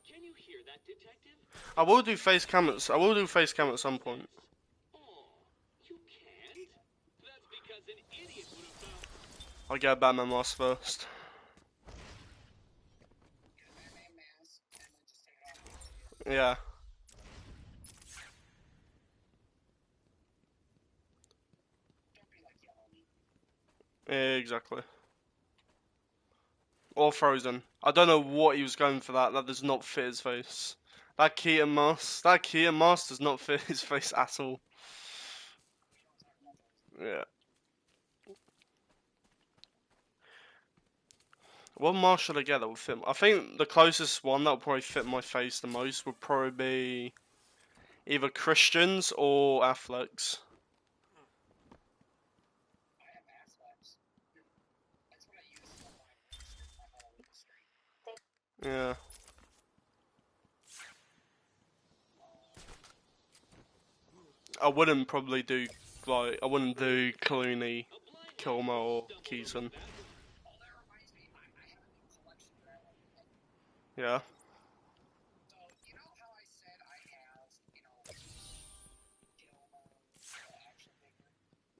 Can you hear that, detective? I will do face cam at. I will do face cam at some point. You can't? That's because an idiot would have found. I'll get a Batman mask first. Yeah. Exactly. Or Frozen. I don't know what he was going for that. That does not fit his face. That Keaton mask does not fit his face at all. Yeah. What mask should I get that will fit? I think the closest one that will probably fit my face the most would probably be either Christian's or Affleck's. Yeah. I wouldn't probably do I wouldn't do Clooney, Kilmer, or Keaton. Yeah.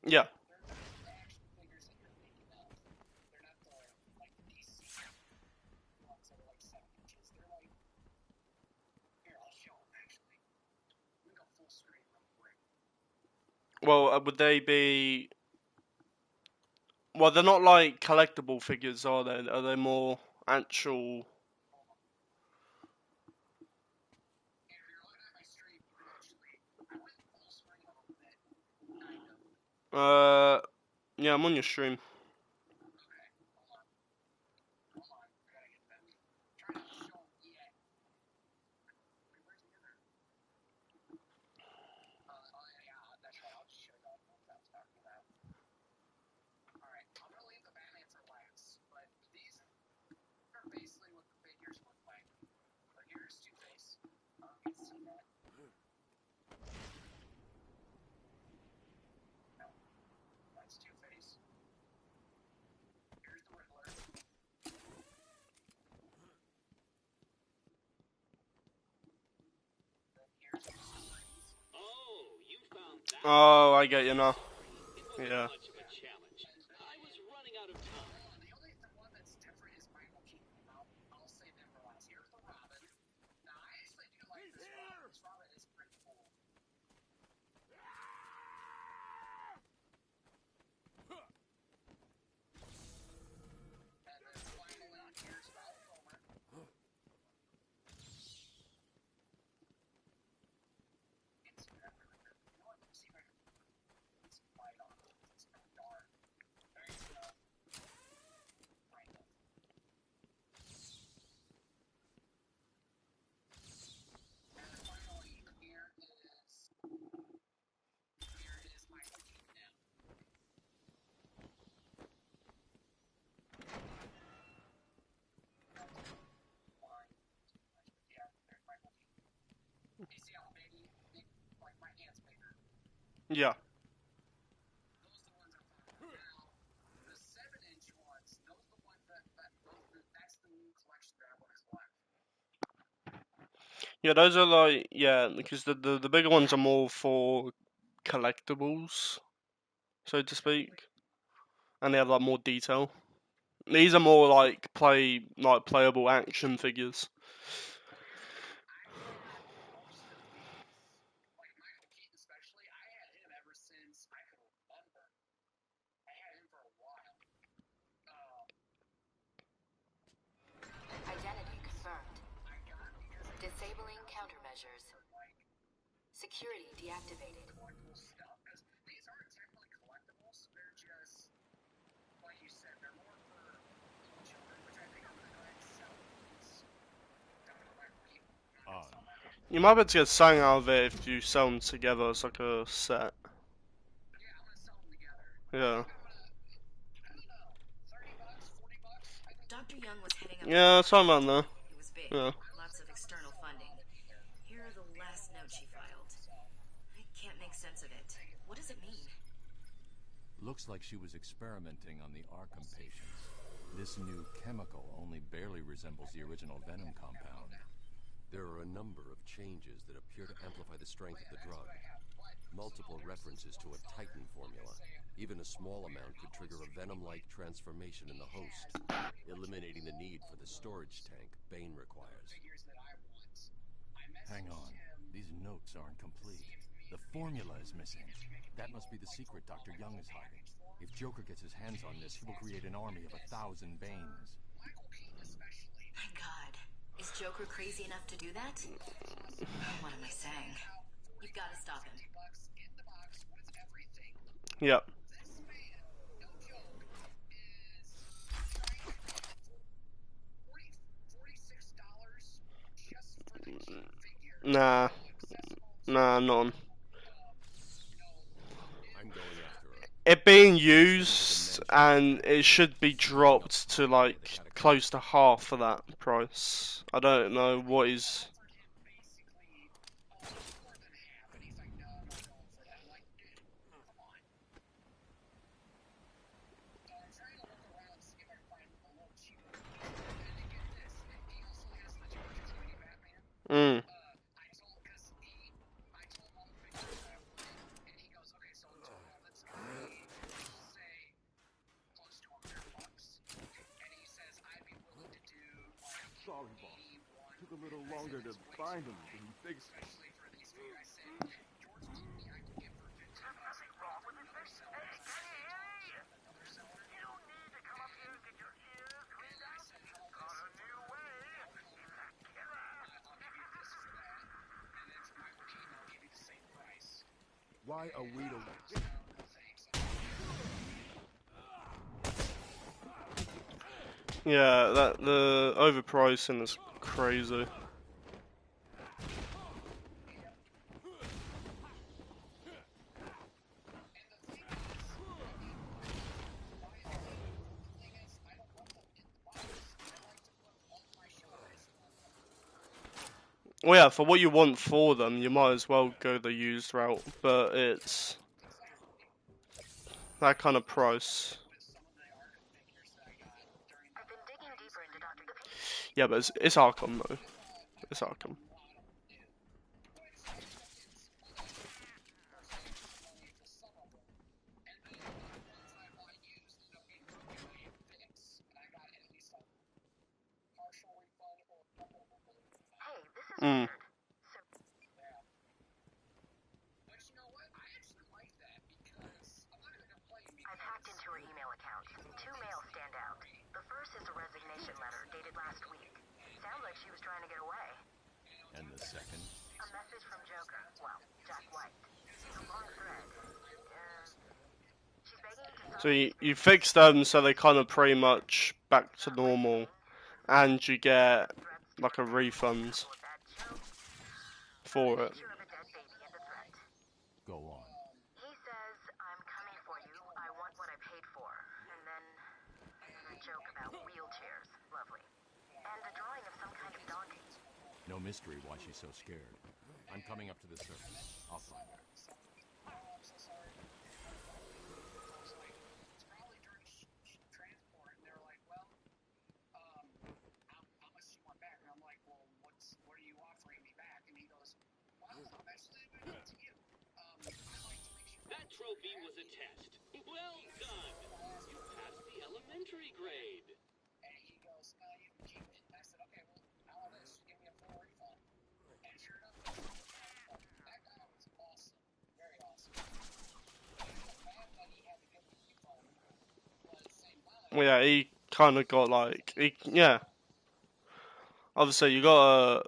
Yeah. Well, would they be? Well, they're not like collectible figures, are they? Are they more actual? Yeah, I'm on your stream. Oh, I get you now. Yeah. Much of a challenge. I was running out of time. The only one that's different is Michael Keaton. I'll save him for last. Here's the Robin. Now, I actually do like this Robin. This Robin is pretty cool. And then finally, here's Val Kilmer. It's that really good. You know what? See if I can put some light on it. It's so dark. There you go. Right. And then finally, here is Michael Keaton now. Yeah, there's Michael Keaton. You see how maybe like my hand's bigger. Yeah. Those are the ones I'm talking about. Now, the 7-inch ones, those are the ones that's the new collection that I want to collect. Yeah, those are like, yeah, because the bigger ones are more for collectibles, so to speak, and they have like more detail. These are more like playable action figures. I've had most of these, like Michael Keaton especially. I had him ever since I could remember. I had him for a while. Identity confirmed. Disabling countermeasures. Security deactivated. Collectible stuff, because these aren't technically collectibles. They're just, like you said, they're more for children, which I think I'm gonna go ahead and sell these. Down to Michael Keaton. You might be able to get something out of it if you sell them together as like a set. Yeah, I'm gonna sell them together. Yeah. I don't know, $30, $40. Dr. Young was heading up. Yeah, something around there. It was big. Yeah. Lots of external funding. Here are the last notes she filed. I can't make sense of it. What does it mean? Looks like she was experimenting on the Arkham patients. This new chemical only barely resembles the original venom compound. There are a number of changes that appear to amplify the strength of the drug. Multiple references to a Titan formula. Even a small amount could trigger a venom-like transformation in the host, eliminating the need for the storage tank Bane requires. Hang on. These notes aren't complete. The formula is missing. That must be the secret Dr. Young is hiding. If Joker gets his hands on this, he will create an army of 1,000 Banes. My God. Is Joker crazy enough to do that? What am I saying? You've got to stop him. Yep. Nah. Nah, none. I'm going after her. It being used, and it should be dropped to like close to half of that price. I don't know what is. Mm. Sorry, boss. Took a little longer to find him than you figured. Why are we the Yeah, the overpricing is crazy. Well, yeah, for what you want for them, you might as well go the used route, but it's that kind of price. Yeah, but it's Arkham though. It's Arkham. Mm. I've hacked into her email accounts. Two mails stand out. The first is a resignation letter dated last week. Sounds like she was trying to get away. And the second? A message from Joker. Well, Jack White. It's a long thread. She's begging to So you fix them so they kind of pretty much back to normal, and you get like a refund for it. Go on. He says, I'm coming for you. I want what I paid for. And then a joke about wheelchairs. Lovely. And a drawing of some kind of donkey. No mystery why she's so scared. I'm coming up to the surface. I'll find her. I'm so sorry. I was like, it's probably during transport, and they're like, well, how much do you want back? And I'm like, well, what are you offering me back? And he goes, well, I'm actually leaving it to you. I like to make sure that trophy was a test. Well done. You passed the elementary grade. And he goes, no, you can keep it. And I said, okay, well, how about this? Give me a full refund. And sure enough, that guy was awesome. Very awesome. I felt bad that he had to give me a refund, but at the same time, Well, yeah, he kind of got like, yeah. Obviously, you gotta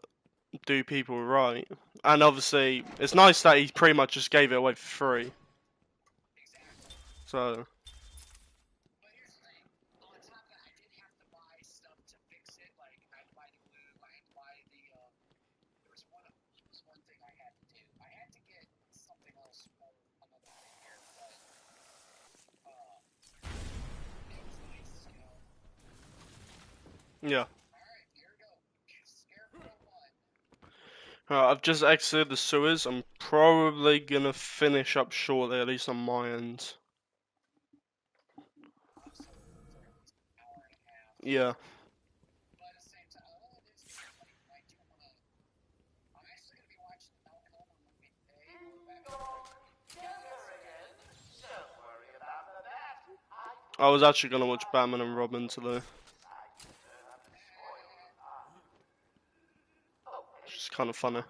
do people right, and obviously, it's nice that he pretty much just gave it away for free. So. but here's the thing. On top of that, I did have to buy stuff to fix it. Like, I had to buy the glue. I had to buy the, there was one thing I had to do. I had to get something else for another thing here, but, it was nice, you know. Yeah. Alright, here we go. Scarecrow 1. I've just exited the sewers. I'm probably gonna finish up shortly, at least on my end. Yeah. But at the same time, it is good. I do want to. I'm actually going to be watching the Malcolm Homer movie today. Don't worry about that. I was actually gonna watch Batman and Robin today. Which is kind of funny.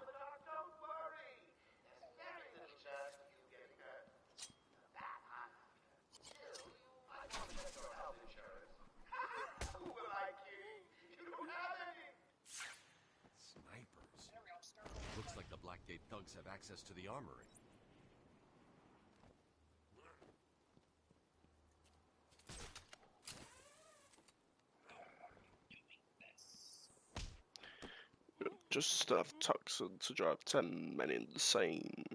Snipers. Looks like the Blackgate thugs have access to the armory. Just enough toxin to drive 10 men insane.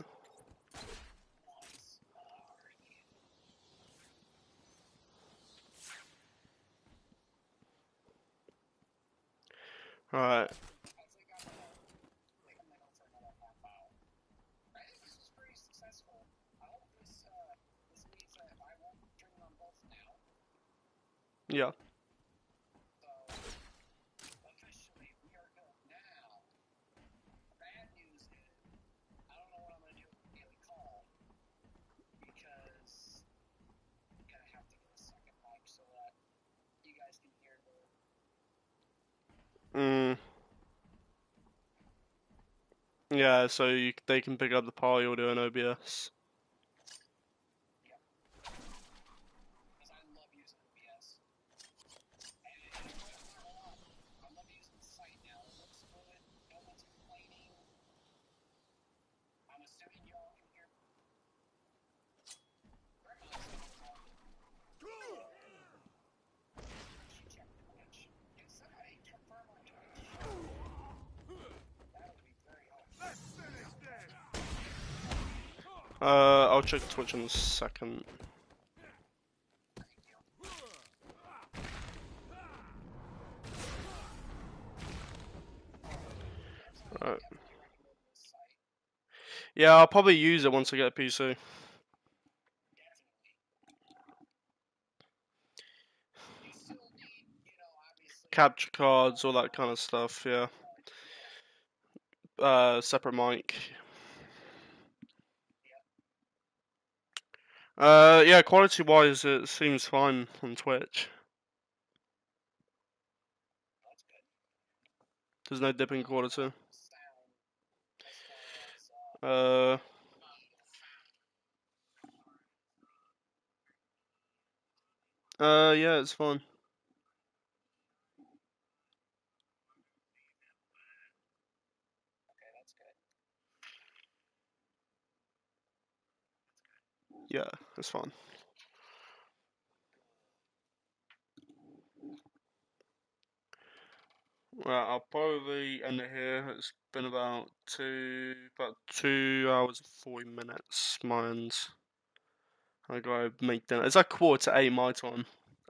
Alright. Yeah. Officially, we are good now. Bad news is, I don't know what I'm going to do with the daily call, because I'm going to have to get a second mic so that you guys can hear the... Yeah, so they can pick up the party audio in OBS. Because I love using OBS. And I'm not gonna lie, I love using the site now. It looks good. No one's complaining. I'm assuming y'all can hear me. Grandma's talking. She checked Twitch. Can somebody confirm on Twitch? That would be very helpful. Let's finish this. I'll check Twitch in a second. Right. Yeah, I'll probably use it once I get a PC. Capture cards, all that kind of stuff, yeah. Separate mic. Yeah, quality-wise, it seems fine on Twitch. There's no dip in quality. Uh, yeah, it's fine. Yeah, it's fine. Well, I'll probably end it here. It's been about 2 hours and 40 minutes. Mine's. I gotta make dinner. It's like 7:45 my time.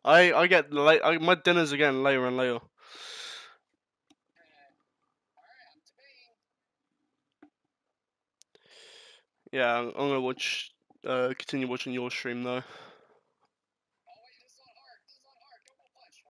I get late. My dinners are getting later and later. Yeah, I'm gonna watch. Continue watching your stream though.